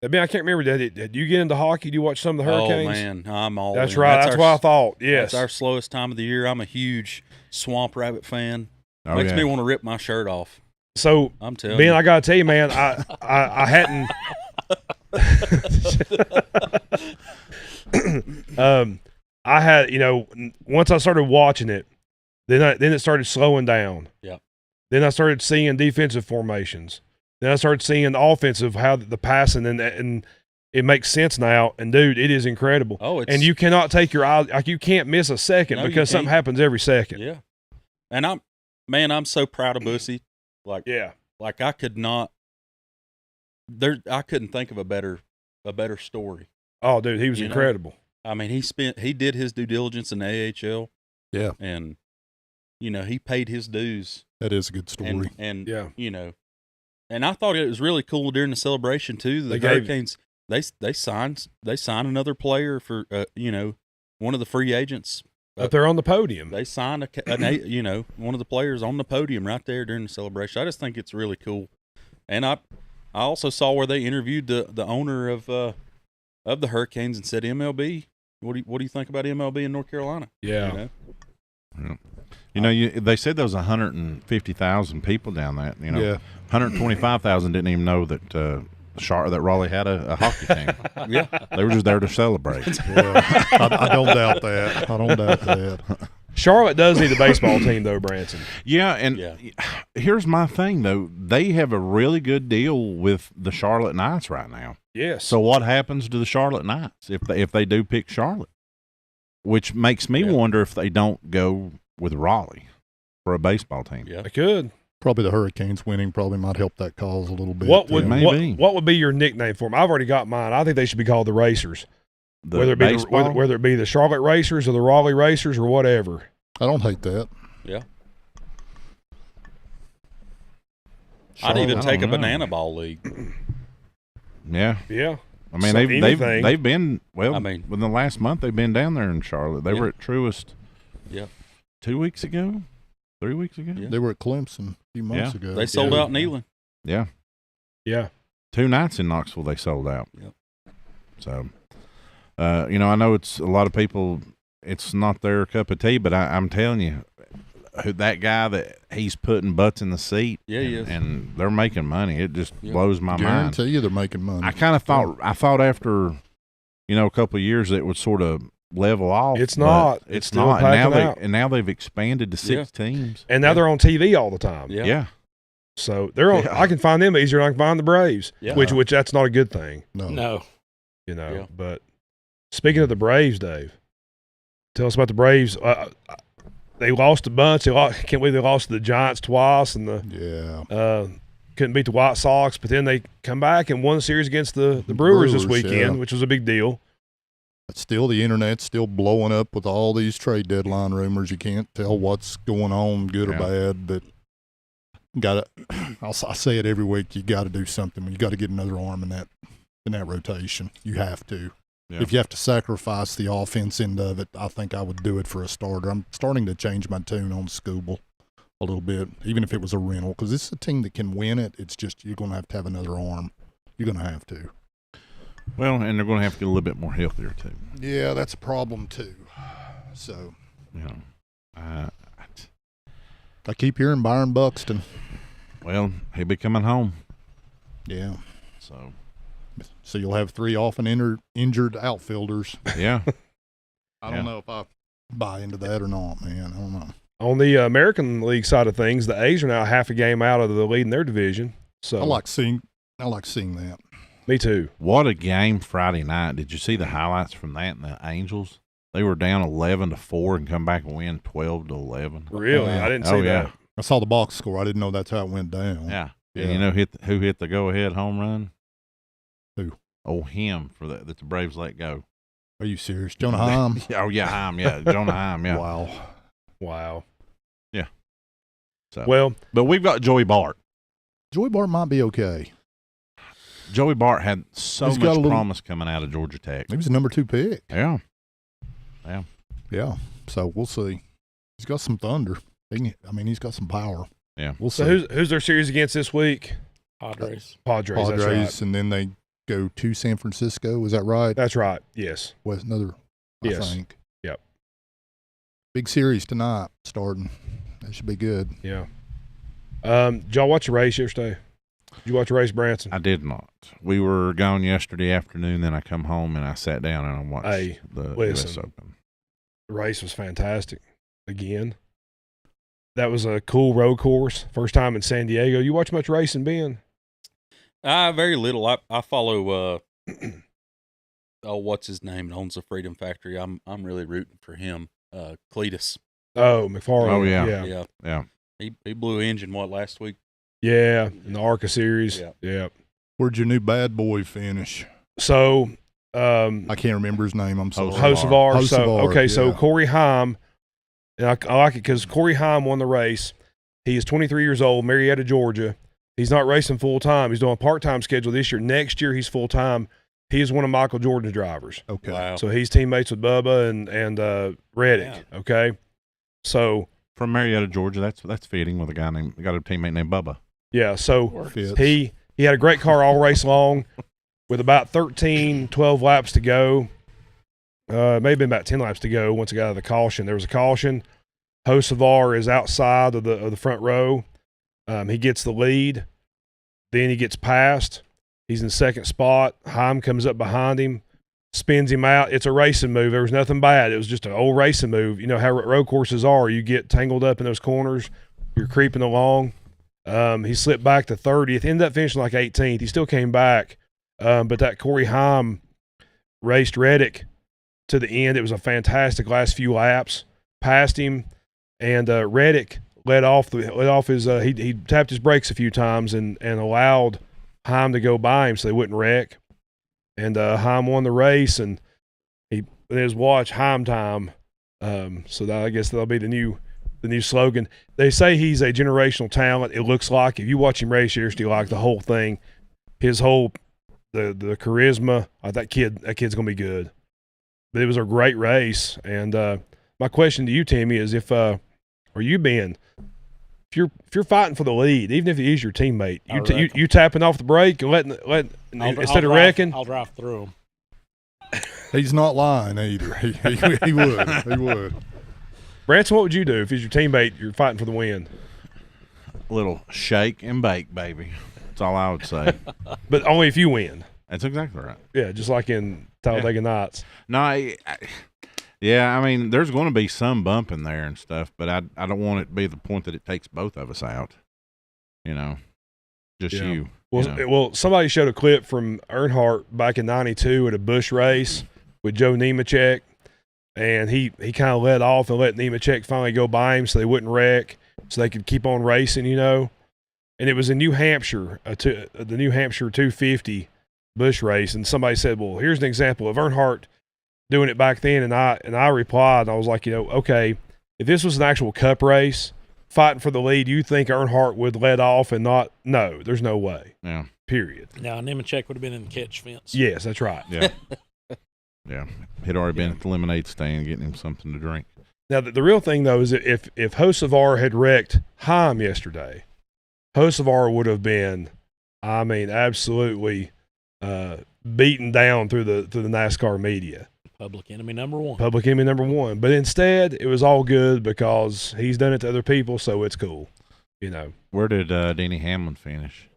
Ben, I can't remember. Did you get into hockey? Do you watch some of the Hurricanes? Oh man, I'm all. That's in. right. That's what I thought. Yes. That's our slowest time of the year. I'm a huge Swamp Rabbit fan. Oh, Makes yeah. me want to rip my shirt off. So, I'm telling Ben, you. I gotta tell you, man, I hadn't. I had, once I started watching it, then it started slowing down. Yeah. Then I started seeing defensive formations. Then I started seeing the offensive, how the passing, and it makes sense now. And dude, it is incredible. Oh, it's And you cannot take your eye, like you can't miss a second No, you because something can't. happens every second. yeah. And I'm so proud of Bussy. Yeah. Like I could not. I couldn't think of a better story. Oh, dude, he was You know? incredible. I mean, he did his due diligence in the AHL. Yeah. And he paid his dues. That is a good story. And Yeah. and I thought it was really cool during the celebration too. The They gave- Hurricanes they signed another player for one of the free agents. Up there on the podium. They signed one of the players on the podium right there during the celebration. I just think it's really cool. And I also saw where they interviewed the owner of the Hurricanes and said, MLB, what do you think about MLB in North Carolina? Yeah. They said there was 150,000 people down there. Yeah. 125,000 didn't even know that that Raleigh had a hockey team. Yeah. They were just there to celebrate. Yeah. I don't doubt that. I don't doubt that. Charlotte does need a baseball team, though, Branson. Yeah, and Yeah. here's my thing though. They have a really good deal with the Charlotte Knights right now. Yes. So what happens to the Charlotte Knights if they do pick Charlotte? which makes me Yeah. wonder if they don't go with Raleigh for a baseball team. Yeah. I could. Probably the Hurricanes winning probably might help that cause a little bit. What would Maybe. what would be your nickname for them? I've already got mine. I think they should be called the Racers. The Whether it be baseball, whether it be the Charlotte Racers or the Raleigh Racers or whatever. I don't hate that. Yeah. I'd even I take a don't know. banana ball league. yeah. Yeah. I mean, So they've anything. been well. I mean- within the last month, they've been down there in Charlotte. They Yeah. were at Truist. Yeah. 2 weeks ago, 3 weeks ago. Yeah. They were at Clemson a few months ago. They sold out in Elan. Yeah. Yeah. 2 nights in Knoxville, they sold out. Yep. So, I know it's a lot of people. It's not their cup of tea, but I'm telling you, that guy that he's putting butts in the seat. Yeah, he is. and they're making money. It just Yeah. blows my mind. Guarantee you they're making money. I kind of thought after, a couple of years it would sort of level off. It's but not. It's It's still not. packing Now out. they've expanded to 6 teams. And now they're on TV all the time. Yeah. Yeah. So they're on. Yeah. I can find them easier than I can find the Braves. Yeah. Which that's not a good thing, No. Yeah. But speaking of the Braves, Dave, tell us about the Braves. They lost a bunch. Can't believe they lost to the Giants twice, and Yeah. couldn't beat the White Sox. But then they come back and won the series against the Brewers this Brewers, weekend, yeah. which was a big deal. But still, the internet's still blowing up with all these trade deadline rumors. You can't tell what's going on, good or Yeah. bad. But I say it every week. You got to do something. You got to get another arm in that rotation. You have to. Yeah. If you have to sacrifice the offense end of it, I think I would do it for a starter. I'm starting to change my tune on Scooble a little bit, even if it was a rental, because this is a team that can win it. It's just you're going to have another arm. You're going to have to. Well, and they're going to have to get a little bit more healthier too. Yeah, that's a problem too. So I keep hearing Byron Buxton. Well, he'll be coming home. Yeah. So You'll have 3 often injured outfielders. yeah. I don't know if I buy into that or not, man. I don't know. On the American League side of things, the A's are now half a game out of the lead in their division. So I like seeing that. me too. What a game Friday night! Did you see the highlights from that and the Angels? They were down 11-4 and come back and win 12-11. Really, I didn't see Oh, yeah. that. I saw the box score. I didn't know that's how it went down. Yeah. Yeah. And you know who hit the go-ahead home run? Who? Oh, him for that the Braves let go. Are you serious? Jonah Heim? Oh yeah, Heim. Yeah, Jonah Heim. Yeah. Wow. So, Well, but we've got Joey Bart. Joey Bart might be okay. Joey Bart had so He's got much a little- promise coming out of Georgia Tech. He was the number 2 pick. Yeah. Yeah. So we'll see. He's got some thunder. He's got some power. Yeah. We'll see. so who's their series against this week? Padres. Padres. Padres, That's right. and then they go to San Francisco. Is that right? That's right. Yes. Was another, I Yes. think. Yep. Big series tonight starting. That should be good. Yeah. Did y'all watch the race yesterday? Did you watch the race, Branson? I did not. We were gone yesterday afternoon. Then I come home and I sat down and I watched Hey, the listen. U.S. Open. The race was fantastic. Again, that was a cool road course. First time in San Diego. You watch much racing, Ben? Very little. I follow what's his name? Owns the Freedom Factory. I'm really rooting for him. Cletus. Oh, McFarlane. Oh, yeah. Yeah. Yeah. He blew engine last week? Yeah. In the ARCA series. Yeah. Yeah. Where'd your new bad boy finish? So, I can't remember his name. I'm sorry. Hosevar. So, Hosevar, okay. So yeah. Corey Haim, and I like it because Corey Haim won the race. He is 23 years old, Marietta, Georgia. He's not racing full time. He's doing a part-time schedule this year. Next year, he's full-time. He is one of Michael Jordan's drivers. Okay. Wow. So he's teammates with Bubba and Reddick. Yeah. Okay. So, From Marietta, Georgia. That's fitting with a teammate named Bubba. yeah. So Fits. he had a great car all race long with about 12 laps to go. It may have been about 10 laps to go once it got out of the caution. There was a caution. Hosevar is outside of the front row. He gets the lead. Then he gets passed. He's in second spot. Heim comes up behind him, spins him out. It's a racing move. There was nothing bad. It was just an old racing move. You know how road courses are. You get tangled up in those corners. You're creeping along. He slipped back to 30th. Ended up finishing like 18th. He still came back. But that Corey Haim raced Reddick to the end. It was a fantastic last few laps. Passed him, and Reddick let off his. He tapped his brakes a few times and allowed Heim to go by him so they wouldn't wreck. And Heim won the race, and he in his watch Heim time. So that, I guess that'll be the new slogan. They say he's a generational talent. It looks like if you watch him race, you like the whole thing, his whole the charisma. That kid's gonna be good. But it was a great race, and my question to you, Timmy, is if you're fighting for the lead, even if he is your teammate, you tapping off the brake and letting instead of wrecking. I'll drive through him. He's not lying either. He would. He would. Branson, what would you do if he's your teammate? You're fighting for the win. A little shake and bake, baby. That's all I would say. But only if you win. That's exactly right. Yeah, just like in Talladega Nights. No, yeah, I mean, there's going to be some bump in there and stuff, but I don't want it to be the point that it takes both of us out. Just Yeah. you. Well, somebody showed a clip from Earnhardt back in '92 at a Busch race with Joe Nemechek, and he kind of let off and let Nemechek finally go by him so they wouldn't wreck, so they could keep on racing, And it was in New Hampshire, the New Hampshire 250 Busch race, and somebody said, "Well, here's an example of Earnhardt doing it back then," and I replied, and I was like, okay, if this was an actual Cup race, fighting for the lead, you think Earnhardt would let off and not? No, there's no way. Yeah. Period. Now, Nemechek would have been in the catch fence. Yes, that's right. Yeah. Yeah. He'd already been at the lemonade stand getting him something to drink. Now, the real thing, though, is that if Hocevar had wrecked Heim yesterday, Hocevar would have been, absolutely beaten down through the NASCAR media. Public enemy number one. Public enemy number one. But instead, it was all good because he's done it to other people, so it's cool. Where did Denny Hamlin finish?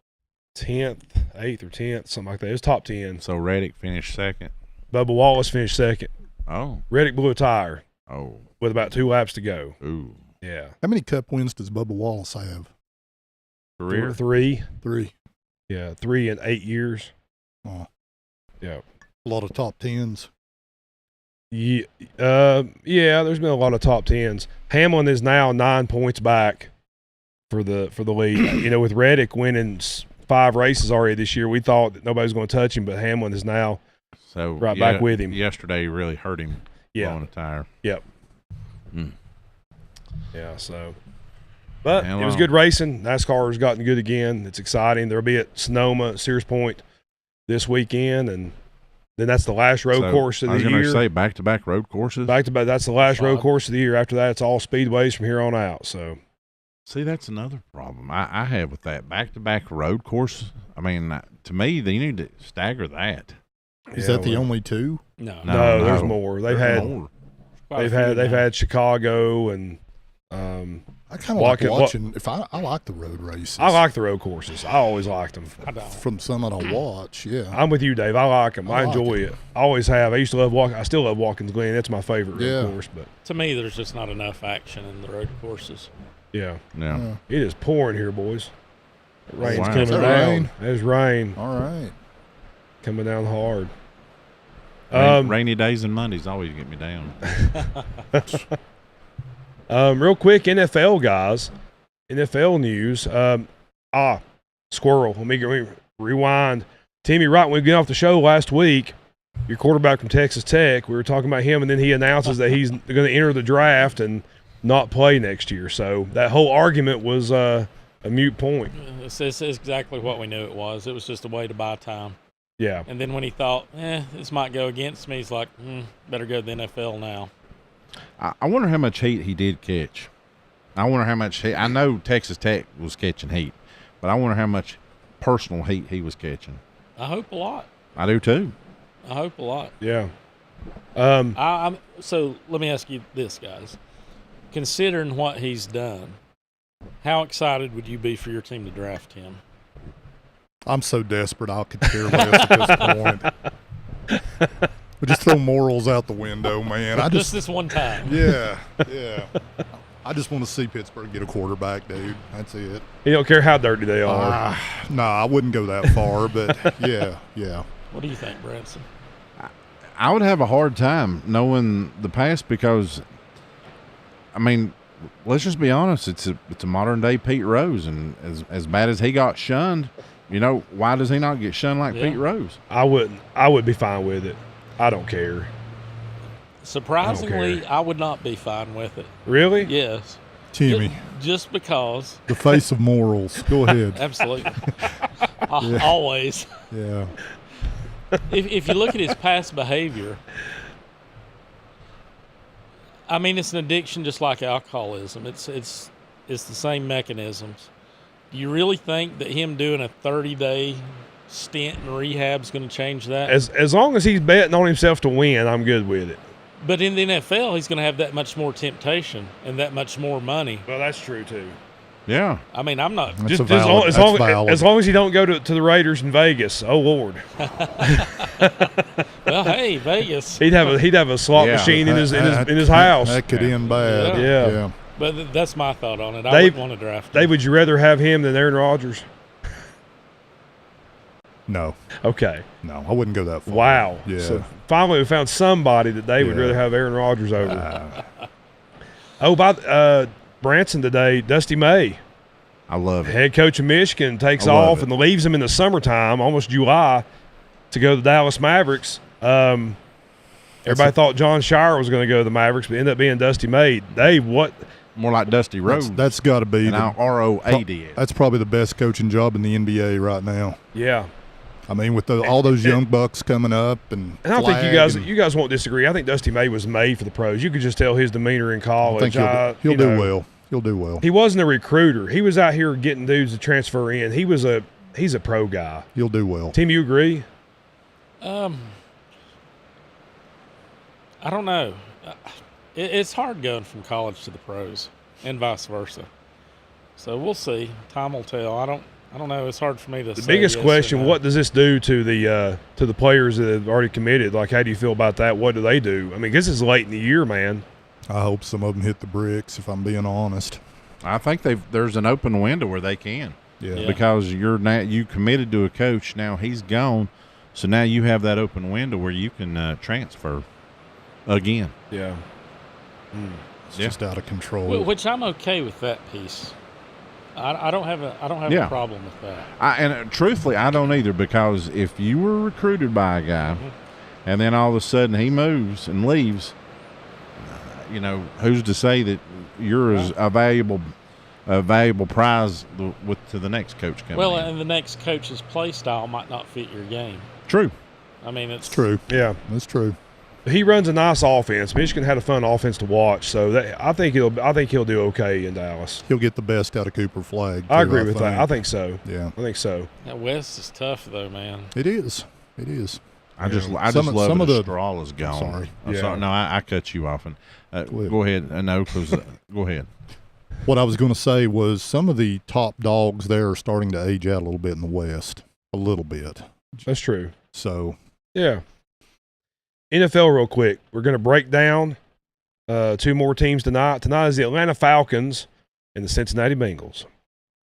10th, 8th or 10th, something like that. It was top 10. So Reddick finished second. Bubba Wallace finished second. Oh. Reddick blew a tire Oh. with about 2 laps to go. Ooh. Yeah. How many Cup wins does Bubba Wallace have? Career? 3. 3. Yeah, 3 in 8 years. Oh. Yeah. A lot of top 10s. Yeah, there's been a lot of top 10s. Hamlin is now 9 points back for the lead. With Reddick winning 5 races already this year, we thought that nobody was going to touch him, but Hamlin is now right back with him. Yesterday really hurt him blowing a tire. Yep. Mm. Yeah, so. But it was good racing. NASCAR has gotten good again. It's exciting. They'll be at Sonoma, Sears Point this weekend, and then that's the last road course of the year. I was going to say back-to-back road courses. Back-to-back. That's the last road course of the year. After that, it's all speedways from here on out. So, see, that's another problem I have with that back-to-back road course. To me, they need to stagger that. Is that the only 2? No, there's more. They've had Chicago and. I kind of like watching. I like the road races. I like the road courses. I always liked them. From some that I watch, yeah. I'm with you, Dave. I like them. I enjoy it. I always have. I used to love walking. I still love Watkins Glen. That's my favorite road course. But to me, there's just not enough action in the road courses. Yeah. Yeah. It is pouring here, boys. The rain's wow. coming down. Rain? There's rain. All right. Coming down hard. Rainy days and Mondays always get me down. Real quick, NFL guys, NFL news. Squirrel. Let me rewind. Timmy, right when we get off the show last week, your quarterback from Texas Tech, we were talking about him, and then he announces that he's going to enter the draft and not play next year. So that whole argument was a moot point. This is exactly what we knew it was. It was just a way to buy time. Yeah. And then when he thought, this might go against me, he's like, better go to the NFL now. I wonder how much heat he did catch. I wonder how much heat. I know Texas Tech was catching heat, but I wonder how much personal heat he was catching. I hope a lot. I do too. I hope a lot. Yeah. So let me ask you this, guys. Considering what he's done, how excited would you be for your team to draft him? I'm so desperate I could care less at this point. But just throw morals out the window, man. Just this one time. Yeah. I just want to see Pittsburgh get a quarterback, dude. That's it. You don't care how dirty they are. No, I wouldn't go that far, but yeah. What do you think, Branson? I would have a hard time knowing the past because, I mean, let's just be honest. It's a modern day Pete Rose, and as bad as he got shunned, why does he not get shunned like Pete Rose? I would be fine with it. I don't care. Surprisingly, I would not be fine with it. Really? Yes. Timmy, Just because. the face of morals. Go ahead. Absolutely. Always. Yeah. If you look at his past behavior, I mean, it's an addiction just like alcoholism. It's the same mechanisms. Do you really think that him doing a 30-day stint in rehab is going to change that? As long as he's betting on himself to win, I'm good with it. But in the NFL, he's going to have that much more temptation and that much more money. Well, that's true too. Yeah. I mean, I'm not. That's As long as he don't go to the Raiders in Vegas. Oh Lord. Well, hey, Vegas. He'd have a slot machine in his house. That could end bad. Yeah. But that's my thought on it. I Dave, wouldn't want to draft him. Dave, would you rather have him than Aaron Rodgers? No. Okay. No, I wouldn't go that far. Wow. Yeah. So finally, we found somebody that Dave would Yeah. rather have Aaron Rodgers over. Branson today, Dusty May, I love it. head coach of Michigan, takes I love off it. and leaves him in the summertime, almost July, to go to the Dallas Mavericks. Everybody thought John Shire was going to go to the Mavericks, but ended up being Dusty May. Dave, what? More like Dusty Rhodes. That's got to be and now ROAD. That's probably the best coaching job in the NBA right now. Yeah. I mean, with all those young bucks coming up, and I don't think you guys won't disagree. I think Dusty May was made for the pros. You could just tell his demeanor in I college. think he'll do well. He'll do well. He wasn't a recruiter. He was out here getting dudes to transfer in. He's a pro guy. He'll do well. Tim, you agree? I don't know. It's hard going from college to the pros, and vice versa. So we'll see. Time will tell. I don't know. It's hard for me to say. The biggest yes question: or no. what does this do to the players that have already committed? Like, how do you feel about that? What do they do? I mean, this is late in the year, man. I hope some of them hit the bricks, if I'm being honest. I think there's an open window where they can. Yeah. Because you committed to a coach. Now he's gone, so now you have that open window where you can transfer again. Yeah. It's just out of control. Which I'm okay with that piece. I don't have a Yeah. problem with that. Truthfully, I don't either, because if you were recruited by a guy and then all of a sudden he moves and leaves, who's to say that you're as a valuable prize to the next coach coming Well, in. and the next coach's play style might not fit your game. True. I mean, it's True. Yeah. That's true. He runs a nice offense. Michigan had a fun offense to watch, so I think he'll do okay in Dallas. He'll get the best out of Cooper Flagg. I agree with that. I think so. Yeah. I think so. That West is tough though, man. It is. It is. I just Some love of it. the Straw is gone. Sorry. I'm Yeah. sorry. No, I cut you off. And go ahead. No, because go ahead. What I was going to say was some of the top dogs there are starting to age out a little bit in the West. A little bit. That's true. So, Yeah. NFL real quick. We're going to break down two more teams tonight. Tonight is the Atlanta Falcons and the Cincinnati Bengals.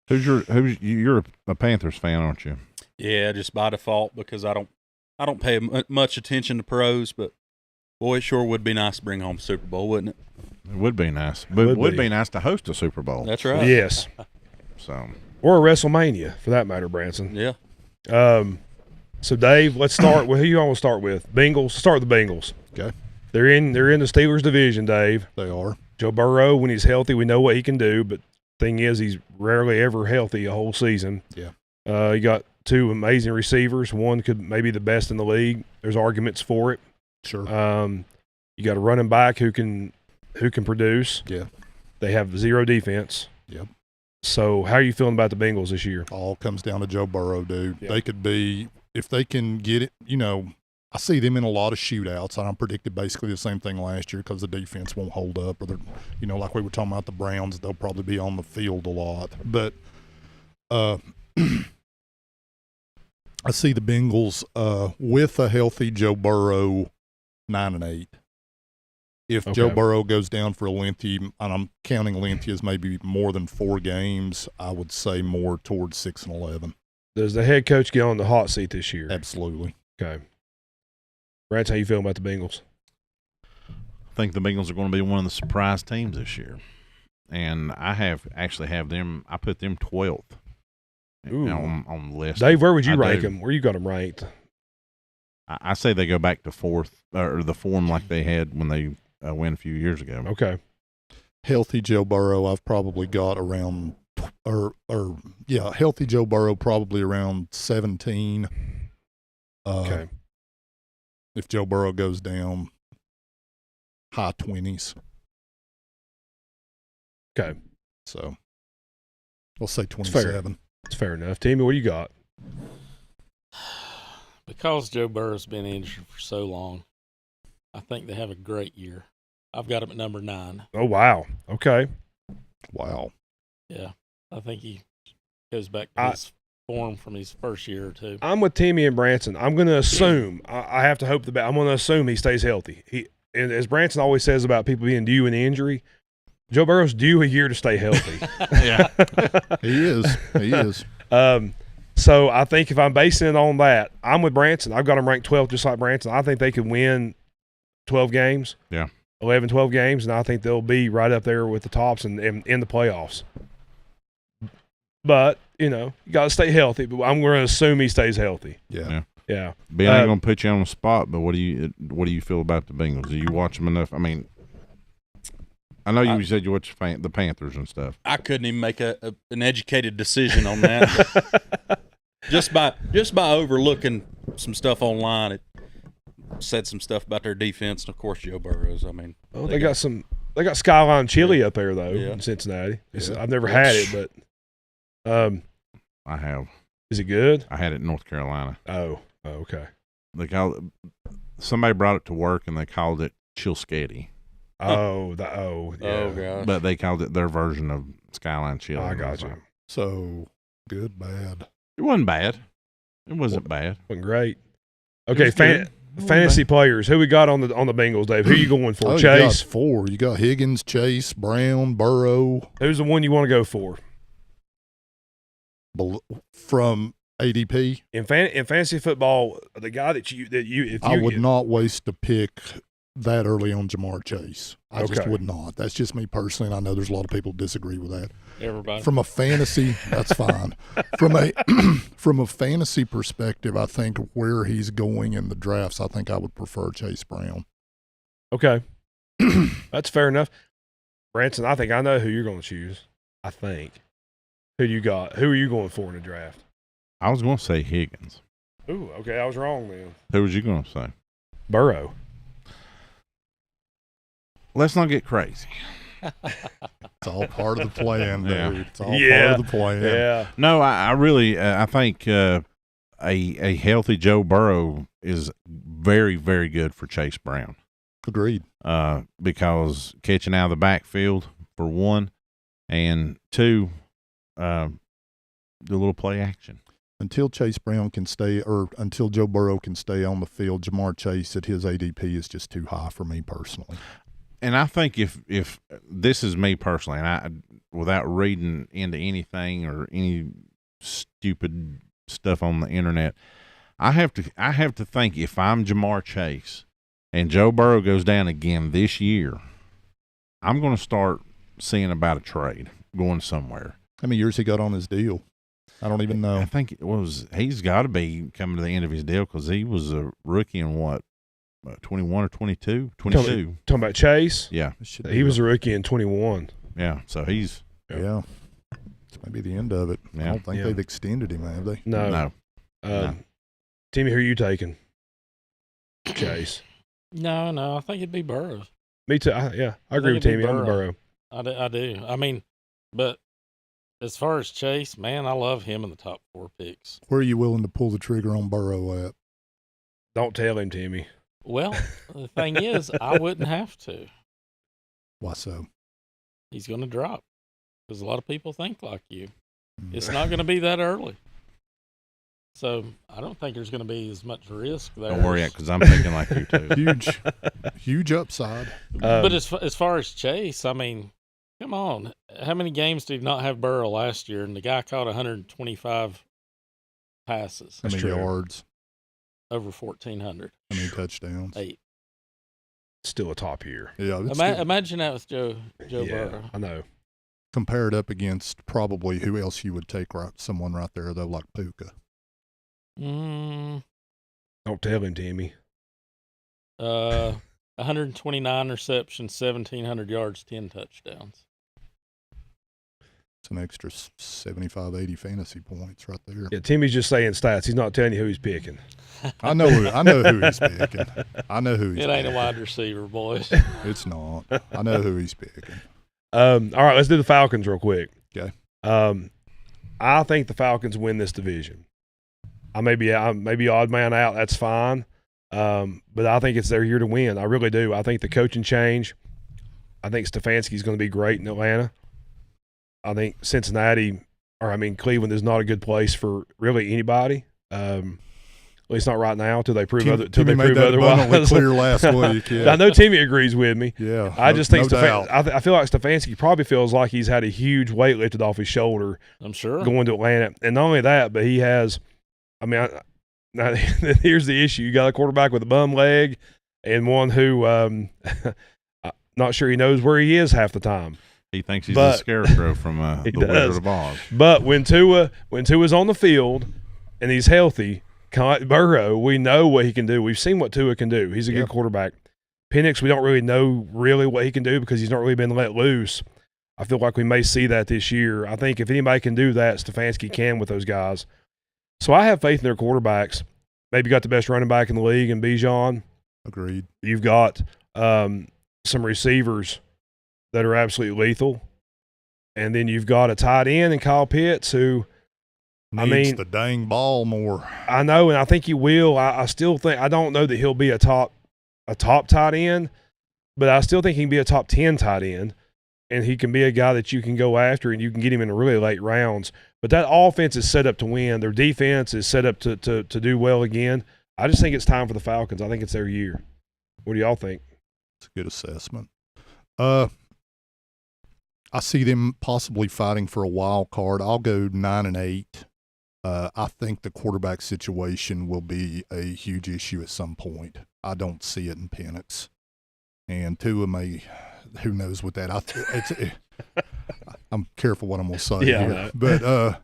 You're a Panthers fan, aren't you? Yeah, just by default, because I don't pay much attention to pros, but boy, it sure would be nice to bring home a Super Bowl, wouldn't it? It would be nice. But it would be. be nice to host a Super Bowl. That's right. Yes. So, Or a WrestleMania, for that matter, Branson. Yeah. So, Dave, let's start with who you want to start with? Bengals. Start with the Bengals. okay, They're in the Steelers division, Dave. they are. Joe Burrow, when he's healthy, we know what he can do, but thing is he's rarely ever healthy a whole season. Yeah. You got two amazing receivers. One could maybe the best in the league. There's arguments for it. Sure. You got a running back who can produce. Yeah. They have zero defense. Yep. So how are you feeling about the Bengals this year? All comes down to Joe Burrow, dude. Yeah. They could be, if they can get it, I see them in a lot of shootouts. I predicted basically the same thing last year because the defense won't hold up, or they're, like we were talking about the Browns, they'll probably be on the field a lot. But I see the Bengals with a healthy Joe Burrow 9-8. If Joe Okay. Burrow goes down for a lengthy, and I'm counting lengthy as maybe more than 4 games, I would say more towards 6-11. Does the head coach get on the hot seat this year? Absolutely. Okay. Brad, how you feeling about the Bengals? I think the Bengals are going to be one of the surprise teams this year, and I have them. I put them 12th on the list. Dave, where would you I rank do. them? Where you got them ranked? I say they go back to 4th or the form like they had when they went a few years ago. Okay. Healthy Joe Burrow, I've probably got around, healthy Joe Burrow probably around 17. Okay. If Joe Burrow goes down, high 20s. Okay. So we'll say 27. It's fair enough. Timmy, what do you got? Because Joe Burrow's been injured for so long, I think they have a great year. I've got him at number 9. Oh, wow. Okay. Wow. Yeah, I think he goes back to his form from his first year or two. I'm with Timmy and Branson. I'm going to assume, I have to hope the best. I'm going to assume he stays healthy. And as Branson always says about people being due an injury, Joe Burrow's due a year to stay healthy. Yeah, He is. So I think if I'm basing it on that, I'm with Branson. I've got them ranked 12th just like Branson. I think they could win 12 games. Yeah. 11, 12 games, and I think they'll be right up there with the tops and in the playoffs. But, you got to stay healthy. But I'm going to assume he stays healthy. Yeah. Yeah. Ben ain't going to put you on the spot, but what do you feel about the Bengals? Do you watch them enough? I mean, I know you said you watch the Panthers and stuff. I couldn't even make an educated decision on that. just by overlooking some stuff online, it said some stuff about their defense, and of course Joe Burrows. I mean, Well, they got Skyline Chili up there though Yeah. in Cincinnati. Yeah. I've never had it, but I have. is it good? I had it in North Carolina. Oh, okay. They somebody brought it to work and they called it Chilsketty, Oh, yeah. oh gosh, but they called it their version of Skyline Chili. I And got was you. like, So good, bad. It wasn't bad. It wasn't bad. Wasn't great. It Okay, was good. It wasn't fantasy bad. players. Who we got on the Bengals, Dave? Who you going for? You Chase? got 4. You got Higgins, Chase, Brown, Burrow. Who's the one you want to go for? From ADP. In fantasy football, the guy if I would not waste a pick that early on Jamar Chase. I just Okay. would not. That's just me personally, and I know there's a lot of people who disagree with that. Everybody. From a fantasy, that's fine. From a fantasy perspective, I think where he's going in the drafts, I think I would prefer Chase Brown. Okay, that's fair enough. Branson, I think I know who you're going to choose. I think. Who you got? Who are you going for in the draft? I was going to say Higgins. Ooh, okay, I was wrong then. Who was you going to say? Burrow. Let's not get crazy. It's all part of the plan, dude. Yeah. It's all part of the plan. Yeah. No, I really I think a healthy Joe Burrow is very, very good for Chase Brown. Agreed. Because catching out of the backfield for one, and two, the little play action. Until Chase Brown can stay, or until Joe Burrow can stay on the field, Jamar Chase at his ADP is just too high for me personally. And I think if this is me personally, and I without reading into anything or any stupid stuff on the internet, I have to think if I'm Jamar Chase and Joe Burrow goes down again this year, I'm going to start seeing about a trade going somewhere. How many years he got on his deal? I don't even know. I think he's got to be coming to the end of his deal because he was a rookie in what, 21 or 22? 22. Talking about Chase? Yeah. He was a rookie in 21. Yeah. So he's Yeah. It's maybe the end of it. I Yeah. don't think Yeah. they've extended him, have they? No. no. Timmy, who are you taking? Chase. No, I think it'd be Burrow. Me too. I agree with think it'd Timmy. be I'm the Burrow. I do. I mean, but as far as Chase, man, I love him in the top 4 picks. Where are you willing to pull the trigger on Burrow at? Don't tell him, Timmy. Well, the thing is, I wouldn't have to. Why so? He's going to drop because a lot of people think like you. Mm. It's not going to be that early. So I don't think there's going to be as much risk there. Don't worry, because I'm thinking like you too. Huge upside. But as far as Chase, I mean, come on. How many games did he not have Burrow last year? And the guy caught 125 passes. How many true. yards? over 1,400. How many touchdowns? 8. Still a top year. Yeah, it's still- Imagine that with Joe Yeah, Burrow. I know. compare it up against probably who else you would take someone right there though, like Puka. Mm, Don't tell him, Timmy. 129 receptions, 1,700 yards, 10 touchdowns. It's an extra 75, 80 fantasy points right there. Yeah, Timmy's just saying stats. He's not telling you who he's picking. I know who he's picking. I know who he's It ain't picking. a wide receiver, boys. It's not. I know who he's picking. All right, let's do the Falcons real quick. Okay. I think the Falcons win this division. I may be odd man out. That's fine. But I think it's their year to win. I really do. I think the coaching change. I think Stefanski's going to be great in Atlanta. I think Cleveland is not a good place for really anybody. At least not right now, till they prove Timmy made that abundantly otherwise. clear last week. Yeah. I know Timmy agrees with me. Yeah, I just think no doubt. I feel like Stefanski probably feels like he's had a huge weight lifted off his shoulder I'm sure. going to Atlanta, and not only that, but he has. Now here's the issue: you got a quarterback with a bum leg, and one who not sure he knows where he is half the time. He thinks he's a scarecrow from the Wizard of Oz. But when Tua's on the field and he's healthy, kind of like Burrow, we know what he can do. We've seen what Tua can do. He's a good quarterback. Penix, we don't really know what he can do because he's not really been let loose. I feel like we may see that this year. I think if anybody can do that, Stefanski can with those guys. So I have faith in their quarterbacks. Maybe got the best running back in the league in Bijan. Agreed. You've got some receivers that are absolutely lethal. And then you've got a tight end in Kyle Pitts who Needs the dang ball more. I know, and I think he will. I still think – I don't know that he'll be a top tight end, but I still think he can be a top 10 tight end, and he can be a guy that you can go after and you can get him in the really late rounds. But that offense is set up to win. Their defense is set up to do well again. I just think it's time for the Falcons. I think it's their year. What do y'all think? It's a good assessment. I see them possibly fighting for a wild card. I'll go 9-8. I think the quarterback situation will be a huge issue at some point. I don't see it in Penix. And Tua may, who knows with that. I'm careful what I'm going to say here. But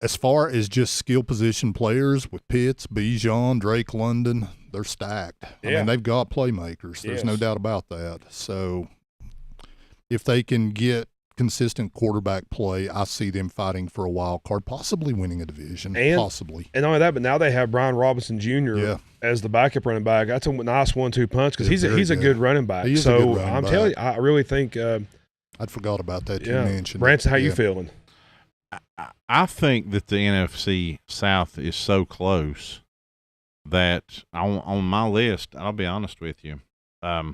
as far as just skill position players with Pitts, Bijan, Drake London, they're stacked. I mean, they've got playmakers. There's no doubt about that. So if they can get consistent quarterback play, I see them fighting for a wild card, possibly winning a division, possibly. And not only that, but now they have Brian Robinson Jr. As the backup running back. That's a nice 1-2 punch because he's a good running back. He is a good running back. Telling you, I really think I'd forgot about that. You mentioned Branson, how you feeling? I think that the NFC South is so close that on my list, I'll be honest with you, I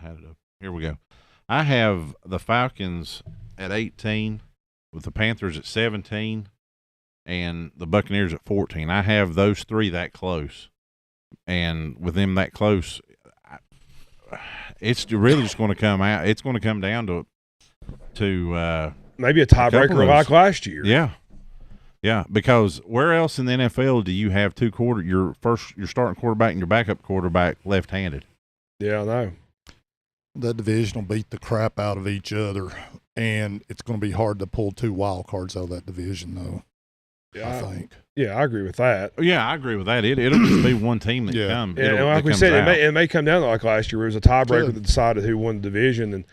had it up. Here we go. I have the Falcons at 18 with the Panthers at 17 and the Buccaneers at 14. I have those three that close. And with them that close, it's really just going to come out. It's going to come down to maybe a tiebreaker like last year. Yeah, because where else in the NFL do you have your starting quarterback and your backup quarterback left-handed? Yeah, I know. That division will beat the crap out of each other, and it's going to be hard to pull two wild cards out of that division, though. Yeah, I think. Yeah, I agree with that. Yeah, I agree with that. It'll just be one team that comes. Yeah, and like we said, it may come down to like last year, where it was a tiebreaker that decided who won the division. And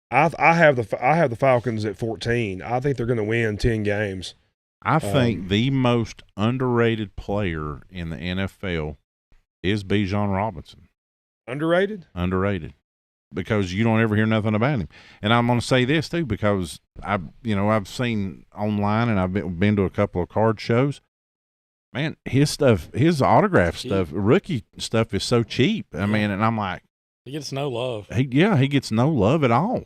I have the Falcons at 14. I think they're going to win 10 games. I think the most underrated player in the NFL is Bijan Robinson. Underrated? Underrated. Because you don't ever hear nothing about him. And I'm going to say this too, because I've seen online and I've been to a couple of card shows. Man, his autograph stuff, rookie stuff is so cheap. I mean, and I'm like, he gets no love. He gets no love at all.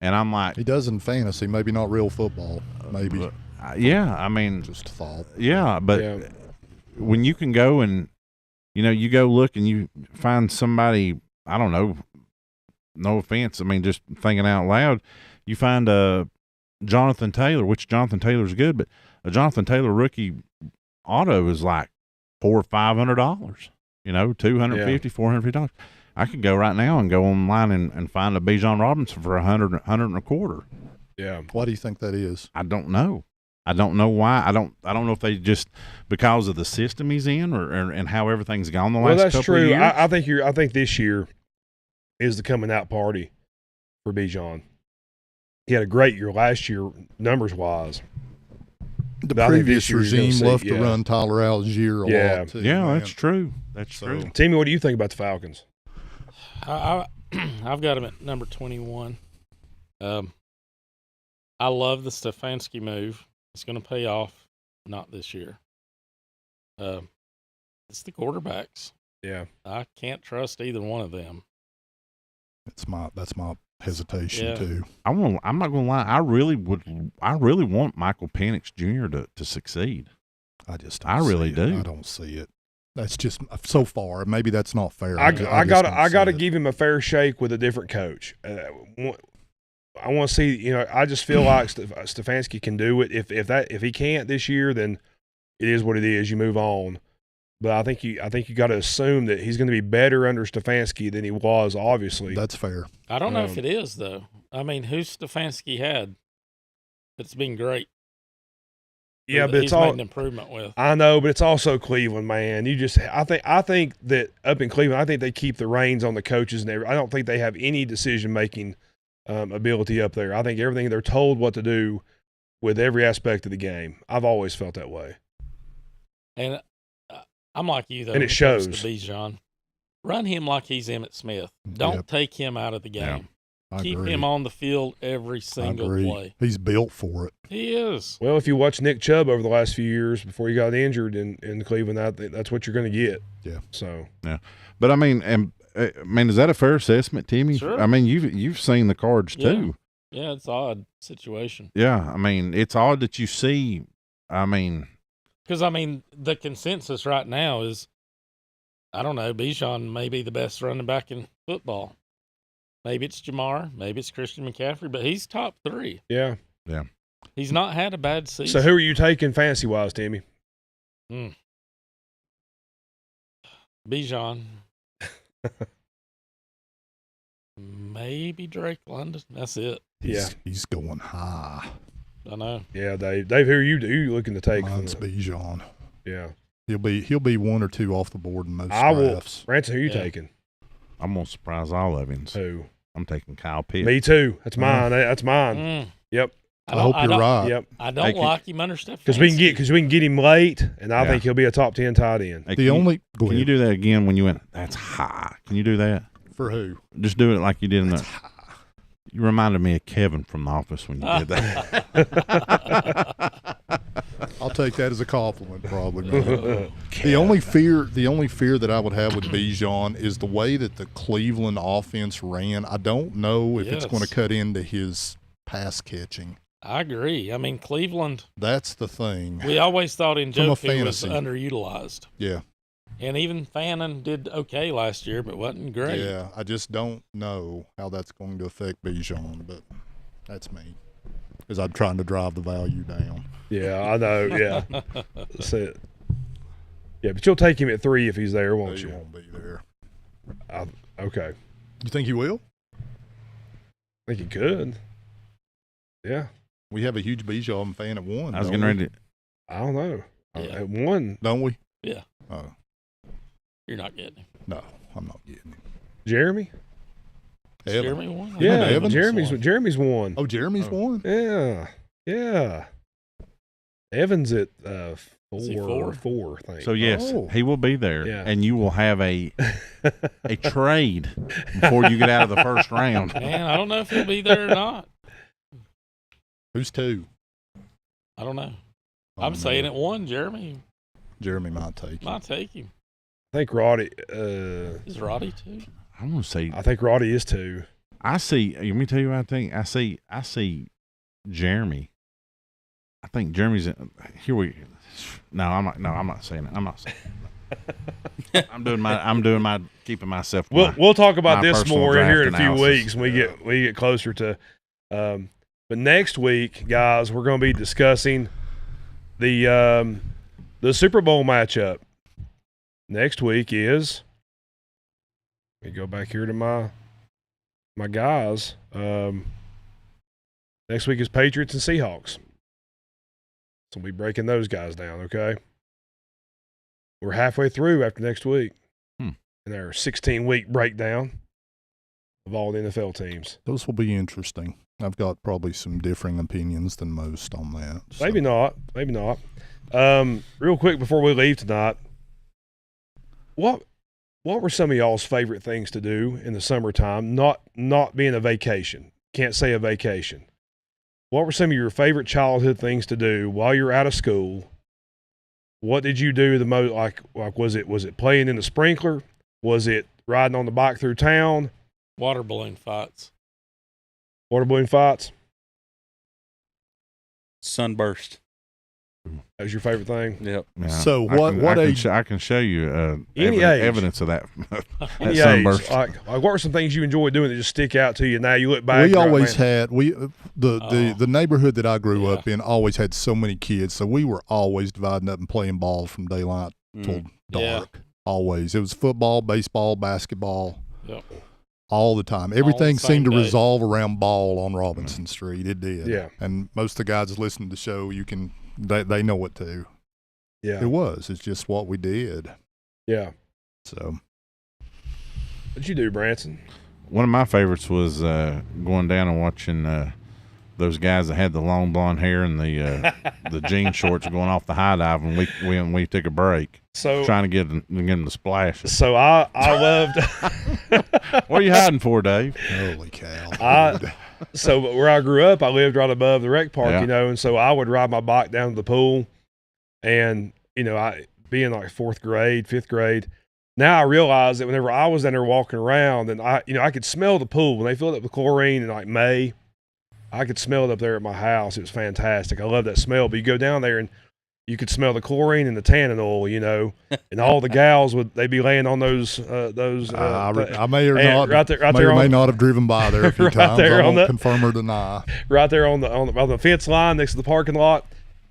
And I'm like, he does in fantasy, maybe not real football, maybe. I mean, just a thought. Yeah, but when you can go and you go look and you find somebody, I don't know. No offense. I mean, just thinking out loud, you find a Jonathan Taylor, which Jonathan Taylor's good, but a Jonathan Taylor rookie auto is like $400 or $500. You know, $250, $450. I could go right now and go online and find a Bijan Robinson for $100 and a quarter. Yeah. Why do you think that is? I don't know. I don't know why. I don't know if they just because of the system he's in or and how everything's gone the last Well, that's couple true. of years. I think this year is the coming out party for Bijan. He had a great year last year, numbers wise. The But I think previous this year you're gonna regime see- loved to yeah. run Tyler Algier a Yeah. lot too. yeah, man. that's true. That's So- true. Timmy, what do you think about the Falcons? I've got him at number 21. I love the Stefanski move. It's going to pay off. Not this year. It's the quarterbacks. Yeah. I can't trust either one of them. That's my hesitation Yeah. too. I'm not gonna lie. I really want Michael Penix Jr. to succeed. I just I don't really see it. do. I don't see it. That's just so far. Maybe that's not fair. I just got don't to see it. give him a fair shake with a different coach. I want to see. You know, I just feel like Stefanski can do it. If he can't this year, then it is what it is. You move on. But I think you got to assume that he's going to be better under Stefanski than he was. Obviously, That's fair. I don't know if it is, though. I mean, who's Stefanski had that's been great? yeah, that but he's it's all. made an improvement with. I know, but it's also Cleveland, man. I think that up in Cleveland, I think they keep the reins on the coaches and I don't think they have any decision making ability up there. I think everything they're told what to do with every aspect of the game. I've always felt that way. And I'm like you, though. And it when comes shows. To Bijan. Run him like he's Emmitt Smith. Don't Yep. take him out of the game. I Keep agree. him on the field every I single agree. play. He's built for it. He is. Well, if you watch Nick Chubb over the last few years before he got injured in Cleveland, that's what you're going to get. Yeah. So But I mean, is that a fair assessment, Timmy? Sure. I mean, you've seen the cards too. Yeah, it's an odd situation. Yeah. I mean, it's odd that you see. I mean, Because, the consensus right now is, I don't know, Bijan may be the best running back in football. Maybe it's Jamar, maybe it's Christian McCaffrey, but he's top 3. yeah. He's not had a bad season. So who are you taking fantasy wise, Timmy? Bijan. Maybe Drake London. That's it. He's going high. I know. Yeah, Dave. Dave, who are you looking to take? Mine's Bijan. Yeah. He'll be 1 or 2 off the board in most I will. drafts. Ransom, who you Yeah. taking? I'm gonna surprise all of you. Who? I'm taking Kyle Pitts. Me too. That's mine. That's mine. Mm. Yep. I hope you're right. Yep. I don't Hey, like him under Stefanski. Because we can get him late, and I Yeah. think he'll be a top 10 tight end. Hey, The only go can you ahead. do that again when you went? That's high. Can you do that? For who? Just do it like you did in the. You reminded me of Kevin from The Office when you did that. I'll take that as a compliment, probably. Man. The only fear that I would have with Bijan is the way that the Cleveland offense ran. I don't know if it's going to Yes. cut into his pass catching. I agree. Cleveland, That's the thing. we always thought From a Njoku was fantasy. underutilized. Yeah, And even Fannin did okay last year, but wasn't great. yeah. I just don't know how that's going to affect Bijan, but that's me, because I'm trying to drive the value down. Yeah, I know. Yeah. That's it. Yeah, but you'll take him at 3 if he's there, won't He you? won't be there. Okay. You think he will? I think he could. Yeah. We have a huge Bijan fan at 1. I was don't getting we? ready to. I don't know. Yeah. At 1, Don't we? Yeah. Oh You're not getting him. no, I'm not getting him. Jeremy? Evan. Jeremy won? Yeah, Evans Jeremy's 1. Oh, Jeremy's one. Yeah. Yeah. Evans at Is he 4, four? I think. So yes, Oh. he will be there, Yeah. and you will have a trade before you get out of the first round. Man, I don't know if he'll be there or not. Who's 2? I don't know. I I'm don't saying know. at 1, Jeremy Jeremy might take him. might take him. I think Roddy Is Roddy too? I'm gonna say I think Roddy is 2. I see. Let me tell you what I think. I see Jeremy. I think Jeremy's here. No, I'm not. No, I'm not saying it. I'm not saying it. I'm doing my keeping myself. We'll talk about my this personal more here in a draft few analysis. weeks when we get closer to But next week, guys, we're going to be discussing the Super Bowl matchup. Next week is. Let me go back here to my guys. Next week is Patriots and Seahawks. So we'll be breaking those guys down, okay? We're halfway through after next week. In our 16-week breakdown of all the NFL teams. Those will be interesting. I've got probably some differing opinions than most on that. So. Maybe not. Maybe not. Real quick before we leave tonight, what were some of y'all's favorite things to do in the summertime? Not being a vacation. Can't say a vacation. What were some of your favorite childhood things to do while you're out of school? What did you do the most? Like was it playing in the sprinkler? Was it riding on the bike through town? Water balloon fights. Water balloon fights? Sunburst. That was your favorite thing? Yep. Yeah. So what age? I can show you Any age. evidence of that. Any age. Sunburst. Like what were some things you enjoyed doing that just stick out to you now? You look back. We you're like, always man, had the neighborhood that I grew up in always had so many kids, so we were always dividing up and playing ball from daylight till dark. Always, it was football, baseball, basketball. Yep. All the time. Everything the same seemed to day. resolve around ball on Robinson Street. It did. Yeah. And most of the guys that listen to the show, they know it too. Yeah. It was. It's just what we did. Yeah. So. What'd you do, Branson? One of my favorites was going down and watching those guys that had the long blonde hair and the jean shorts going off the high dive when we took a break. So Trying to get them to splash us. So I loved. What are you hiding for, Dave? Holy cow. So where I grew up, I lived right above the rec park, Yeah. you know, and so I would ride my bike down to the pool, and you know, I being like 4th grade, 5th grade. Now I realize that whenever I was in there walking around, and I could smell the pool when they filled up with chlorine in like May. I could smell it up there at my house. It was fantastic. I love that smell. But you go down there and you could smell the chlorine and the tannin oil, you know, and all the gals they'd be laying on those. I may or not, right there may or may on, not have driven by there a few Right times. there I on won't the- confirm or deny. right there on the fence line next to the parking lot.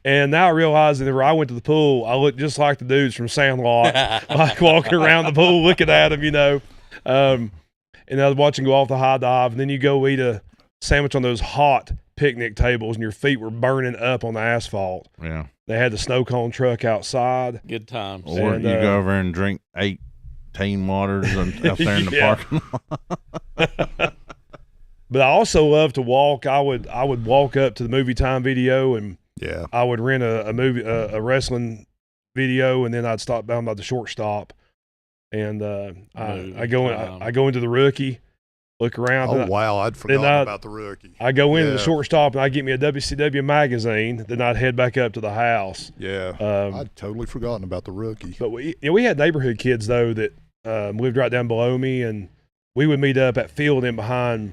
And now I realize that whenever I went to the pool, I looked just like the dudes from Sandlot, like walking around the pool looking at them, you know. And I was watching go off the high dive, and then you go eat a sandwich on those hot picnic tables, and your feet were burning up on the asphalt. Yeah. They had the snow cone truck outside. Good times. Or And, you go over and drink 8 Teen Waters out there in the Yeah. parking lot. But I also love to walk. I would walk up to the Movie Time video, and Yeah. I would rent a wrestling video, and then I'd stop down by the shortstop, and I go into the rookie, look around. Oh, and wow. I'd forgotten about the rookie. I go into the Yeah. shortstop, and I get me a WCW magazine. Then I'd head back up to the house. Yeah. I'd totally forgotten about the rookie. But we had neighborhood kids though that lived right down below me, and we would meet up at field in behind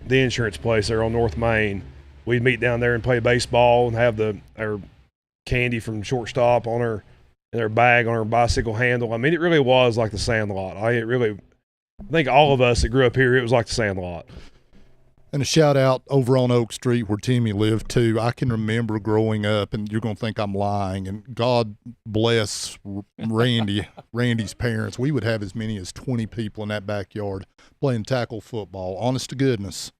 the insurance place there on North Main. We'd meet down there and play baseball and have our candy from shortstop on her in her bag on her bicycle handle. I mean, it really was like the Sandlot. I think all of us that grew up here, it was like the Sandlot. And a shout out over on Oak Street where Timmy lived too. I can remember growing up, and you're going to think I'm lying, and God bless Randy's parents. We would have as many as 20 people in that backyard playing tackle football, honest to goodness,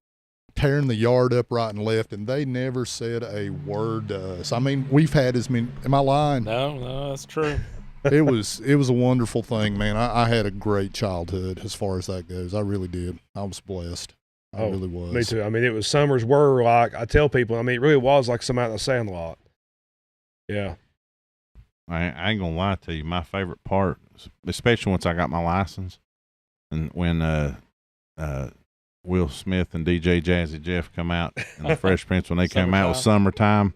tearing the yard up right and left, and they never said a word to us. I mean, we've had as many, am I lying? No, that's true. It was a wonderful thing, man. I had a great childhood as far as that goes. I really did. I was blessed. I really was. Me too. I mean, summers were like, I tell people, I mean, it really was like some out in the Sandlot. Yeah. I ain't gonna lie to you. My favorite part, especially once I got my license, and when Will Smith and DJ Jazzy Jeff come out and the Fresh Prince when they came out with Summertime.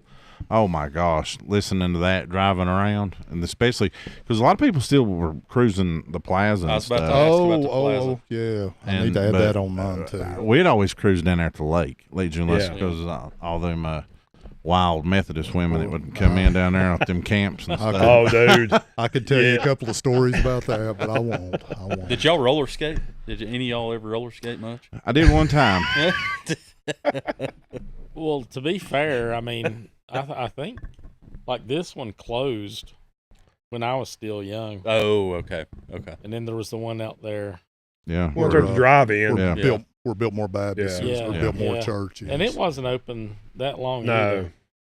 Oh my gosh, listening to that driving around, and especially because a lot of people still were cruising the plaza. I And was about to stuff. ask about the plaza. Oh, yeah. I need to add that on mine too. We'd always cruise down there at the lake June Yeah. because all them wild Methodist women that would come in down there at them camps and stuff. Oh, dude. I could tell you a couple of stories about that, but I won't. Did y'all roller skate? Did any of y'all ever roller skate much? I did one time. Well, to be fair, I mean, I think like this one closed when I was still young, Oh, okay. and then there was the one out there, Yeah. Well, there's a drive-in. Yeah. We're Biltmore Baptist. Yeah. We're Yeah. Biltmore Yeah. Church. and it wasn't open that long. No. either.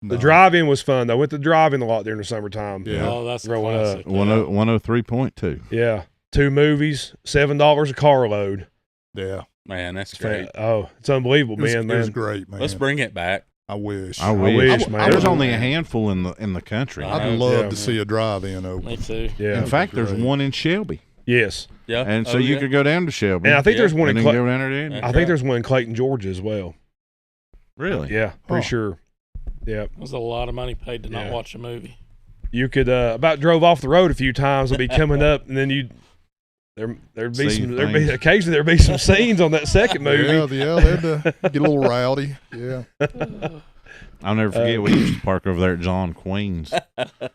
The drive-in was fun. I went to the drive-in a lot during the summertime. Yeah. Oh, that's a Growing up. classic. 103.2. Yeah. 2 movies, $7 a carload. Yeah. Man, that's great. Oh, it's unbelievable, It was, man. it was great, man. Let's bring it back. I wish. I wish, wish. man. There's only a handful in the country. I I'd know. love Yeah. to see a drive-in open. Me too. Yeah. In fact, there's great. one in Shelby, Yes. Yeah. and so Oh, you yeah. could go down to Shelby. And I think Yeah. there's one and in then Clayton. go down there. That's I think right. there's one in Clayton, Georgia as well. Really? Yeah, pretty Huh. sure. Yeah. It was a lot of money paid to Yeah. not watch a movie. You could about drove off the road a few times. It'll be coming up, and then there'd be See some there'd be things. occasionally there'd be some scenes on that second movie. Yeah, they'd get a little rowdy. Yeah. I'll never forget. We used to park over there at John Queen's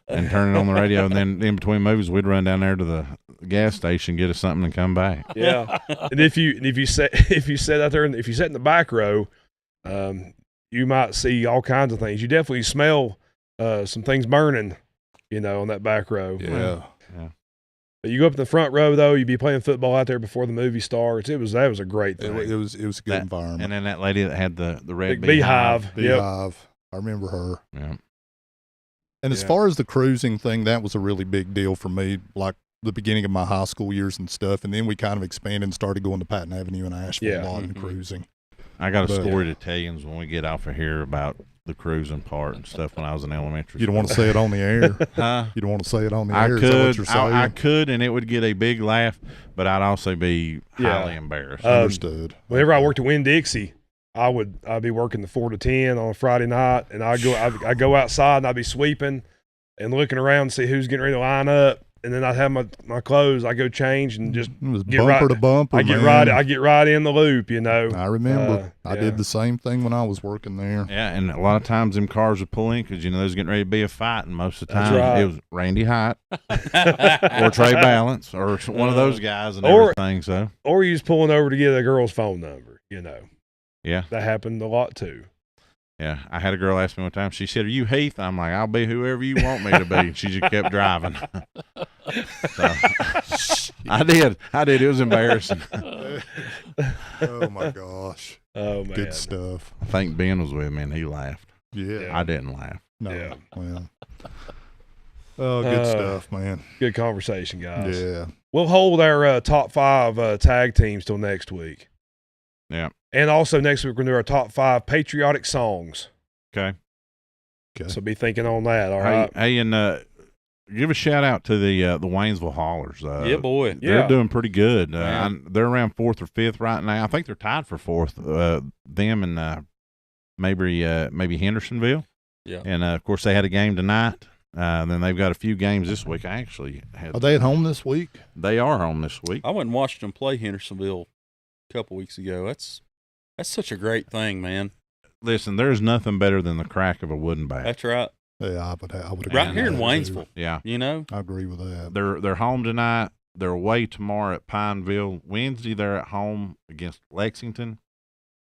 and turn it on the radio, and then in between movies, we'd run down there to the gas station, get us something, and come back. Yeah, and if you sat out there, and if you sat in the back row, you might see all kinds of things. You definitely smell some things burning, on that back row. Yeah. But you go up in the front row though, you'd be playing football out there before the movie starts. That was a great thing. It was a good That- environment. And then that lady that had the red Big beehive. Yep. Beehive. I remember her. Yeah. And as Yeah. far as the cruising thing, that was a really big deal for me, like the beginning of my high school years and stuff. And then we kind of expanded and started going to Patton Avenue and Asheville Yeah. a lot and Mhm. cruising. I got a But- story to tell you when we get off of here about the cruising part and stuff when I was in elementary. You don't want to say it on the air. Huh? You don't want to say it on the I air. Is that what could, you're saying? I could, and it would get a big laugh, but I'd also be Yeah. highly embarrassed. Understood. Whenever I worked at Winn Dixie, I'd be working the 4 to 10 on a Friday night, and I'd go outside and I'd be sweeping and looking around to see who's getting ready to line up, and then I'd have my clothes. I go change and just It was get bumper right- to bumper. I get man. right in the loop. I remember. I yeah. did the same thing when I was working there. Yeah, and a lot of times them cars would pull in because there's getting ready to be a fight, and most of the That's time right. it was Randy Height or Trey Balance or one of those guys and Or- everything. So Or you just pulling over to get a girl's phone number. yeah, That happened a lot too. yeah. I had a girl ask me one time. She said, "Are you Heath?" I'm like, "I'll be whoever you want me to be." And she just kept driving. So, I did. It was embarrassing. Oh my gosh. Oh man, Good stuff. I think Ben was with me and he laughed. Yeah. I didn't laugh. No. Yeah. Well. Oh, good Uh, stuff, man. Good conversation, guys. Yeah. We'll hold our top 5 tag teams till next week. Yeah. And also next week we're going to do our top 5 patriotic songs. Okay. Okay. So be thinking on that. All Hey, right. hey, and give a shout out to the Waynesville Haulers. Yeah, boy. They're Yeah. doing pretty good. Man. They're around 4th or 5th right now. I think they're tied for 4th. Them and maybe Hendersonville. Yeah. And of course they had a game tonight. Then they've got a few games this week. I actually had. Are they at home this week? They are home this week. I went and watched them play Hendersonville a couple weeks ago. That's such a great thing, man. Listen, there's nothing better than the crack of a wooden bat. That's right. Yeah, I would agree. Right with here in that, Waynesville, Yeah. you know? I agree with that. They're home tonight. They're away tomorrow at Pineville. Wednesday they're at home against Lexington.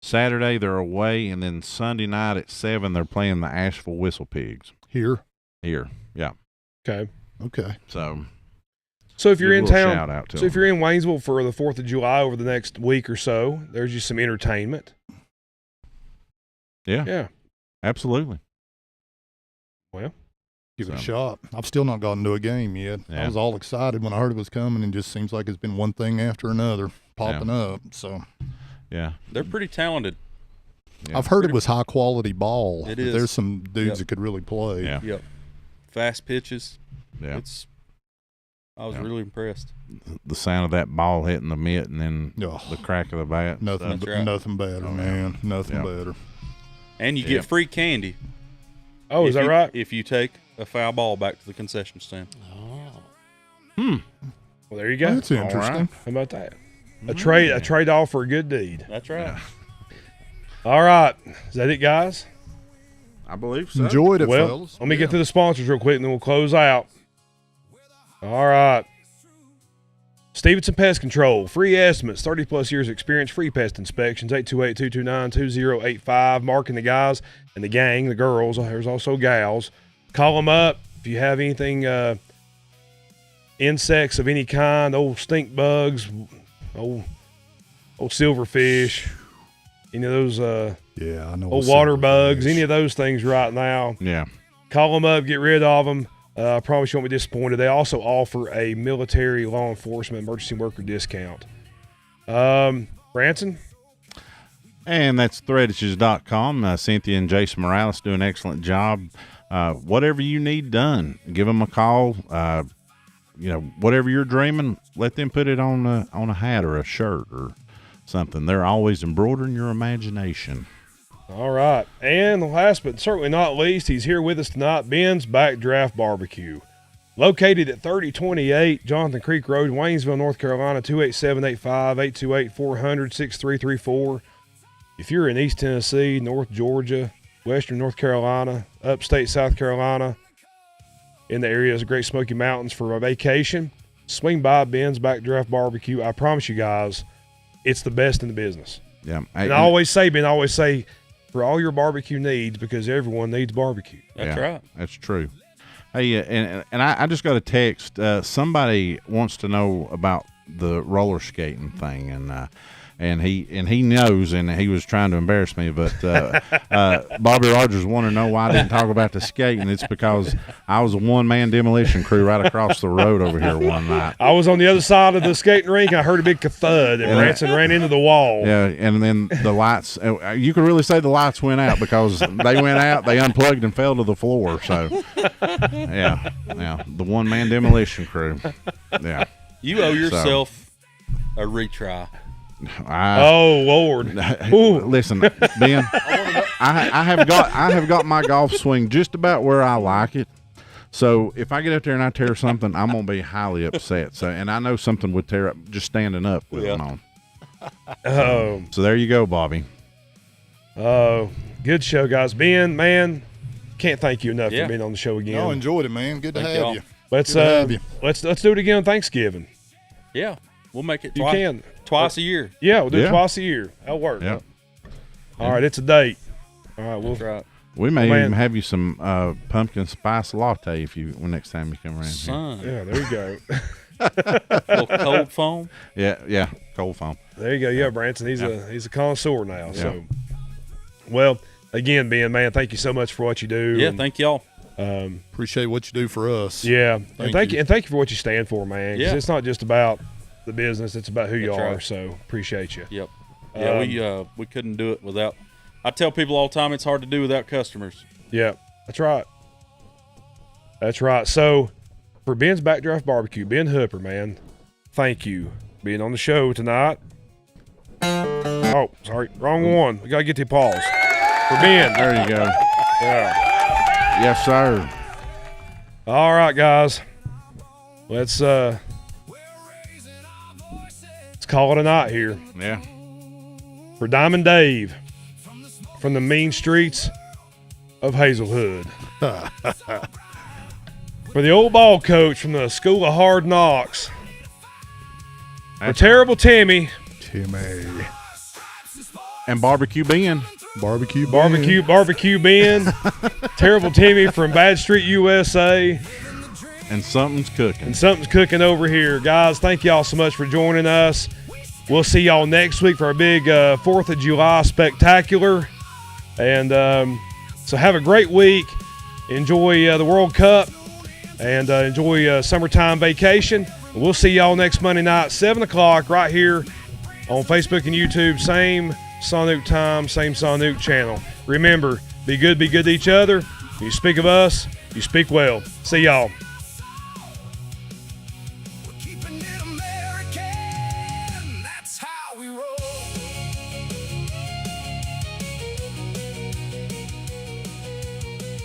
Saturday they're away, and then Sunday night at 7 they're playing the Asheville Whistle Pigs Here. here. Yeah. Okay. Okay. So So if you're give a in little town, shout out to so if them. you're in Waynesville for the 4th of July over the next week or so, there's just some entertainment. Yeah. Yeah. Absolutely. Well, Give it a So- shot. I've still not gotten to a game yet. I Yeah. was all excited when I heard it was coming, and just seems like it's been one thing after another popping up. So Yeah. They're pretty talented. Yeah. I've heard it was high quality ball. It but is. There's some dudes Yep. that could really play. Yeah. Yep. Fast pitches. Yeah. I was Yeah. really impressed. The sound of that ball hitting the mitt and then Oh, the crack of the bat. nothing, That's right. nothing better, Oh, yeah. man. Nothing Yeah. better. And you Yeah. get free candy. oh, is if that you- right? If you take a foul ball back to the concession stand. Oh. Well, there you go. Well, that's All interesting. right. How about that? A trade off for a good deed. That's right. Yeah. All right. Is that it, guys? I believe so. Enjoyed it, Well, fellas. let me get Yeah. to the sponsors real quick, and then we'll close out. All right. Stevenson Pest Control, free estimates, 30-plus years experience, free pest inspections, 828-229-2085. Mark and the guys and the gang, the girls, there's also gals. Call them up if you have anything, insects of any kind, old stink bugs, old silverfish, any of those Yeah, I know. old water bugs, any of those things right now. Yeah. Call them up, get rid of them. I promise you won't be disappointed. They also offer a military law enforcement emergency worker discount. Branson? And that's threadages.com. Cynthia and Jason Morales do an excellent job. Whatever you need done, give them a call. Whatever you're dreaming, let them put it on a hat or a shirt or something. They're always embroidering your imagination. All right. And last but certainly not least, he's here with us tonight, Ben's Backdraft Barbecue. Located at 3028 Jonathan Creek Road, Waynesville, North Carolina, 287-858-400-6334. If you're in East Tennessee, North Georgia, Western North Carolina, upstate South Carolina, in the areas of Great Smoky Mountains for a vacation, swing by Ben's Backdraft Barbecue. I promise you guys, it's the best in the business. Yeah. And I always say, for all your barbecue needs, because everyone needs barbecue. That's right. That's true. Hey, and I just got a text. Somebody wants to know about the roller skating thing, and he knows, and he was trying to embarrass me, but Bobby Rogers wanted to know why I didn't talk about the skating. It's because I was a one-man demolition crew right across the road over here one night. I was on the other side of the skating rink, and I heard a big thud, and Branson ran into the wall. Yeah, and then the lights, you could really say the lights went out because they went out, they unplugged and fell to the floor. So, yeah, the one-man demolition crew. Yeah. You owe yourself a retry. Oh Lord! Listen, Ben, I have got my golf swing just about where I like it. So if I get up there and I tear something, I'm gonna be highly upset. So, and I know something would tear up just standing up with it on. So there you go, Bobby. Good show, guys. Ben, man, can't thank you enough for being on the show again. No, enjoyed it, man. Good to have you. Let's do it again on Thanksgiving. Yeah, we'll make it twice a year. Yeah, we'll do it twice a year. That'll work. Yep. All right, it's a date. All right, That's right. We may even have you some pumpkin spice latte when next time you come around. Son. Yeah, there you go. Little cold foam. Yeah, cold foam. There you go. Yeah, Branson, he's a connoisseur now. Yeah. So, well, again, Ben, man, thank you so much for what you do. Yeah, thank y'all. Appreciate what you do for us. Yeah, thank you for what you stand for, man. 'Cause it's not just about the business; it's about who you are. Right. So appreciate you. Yep. Yeah, we couldn't do it without. I tell people all the time it's hard to do without customers. Yeah, that's right. That's right. So, for Ben's Backdraft Barbecue, Ben Hooper, man, thank you being on the show tonight. Oh, sorry, wrong one. We gotta get the applause for Ben. There you go. Yeah. Yes, sir. All right, guys. Let's call it a night here. Yeah. For Diamond Dave from the mean streets of Hazelwood. For the old ball coach from the School of Hard Knocks. For Terrible Timmy. And Barbecue Ben. Barbecue Ben. Terrible Timmy from Bad Street, USA. And something's cooking. Over here. Guys, thank y'all so much for joining us. We'll see y'all next week for our big 4th of July spectacular. And so have a great week. Enjoy the World Cup. And enjoy summertime vacation. We'll see y'all next Monday night, 7 o'clock, right here on Facebook and YouTube. Same Saunook time, same Saunook channel. Remember, be good to each other. When you speak of us, you speak well. See y'all.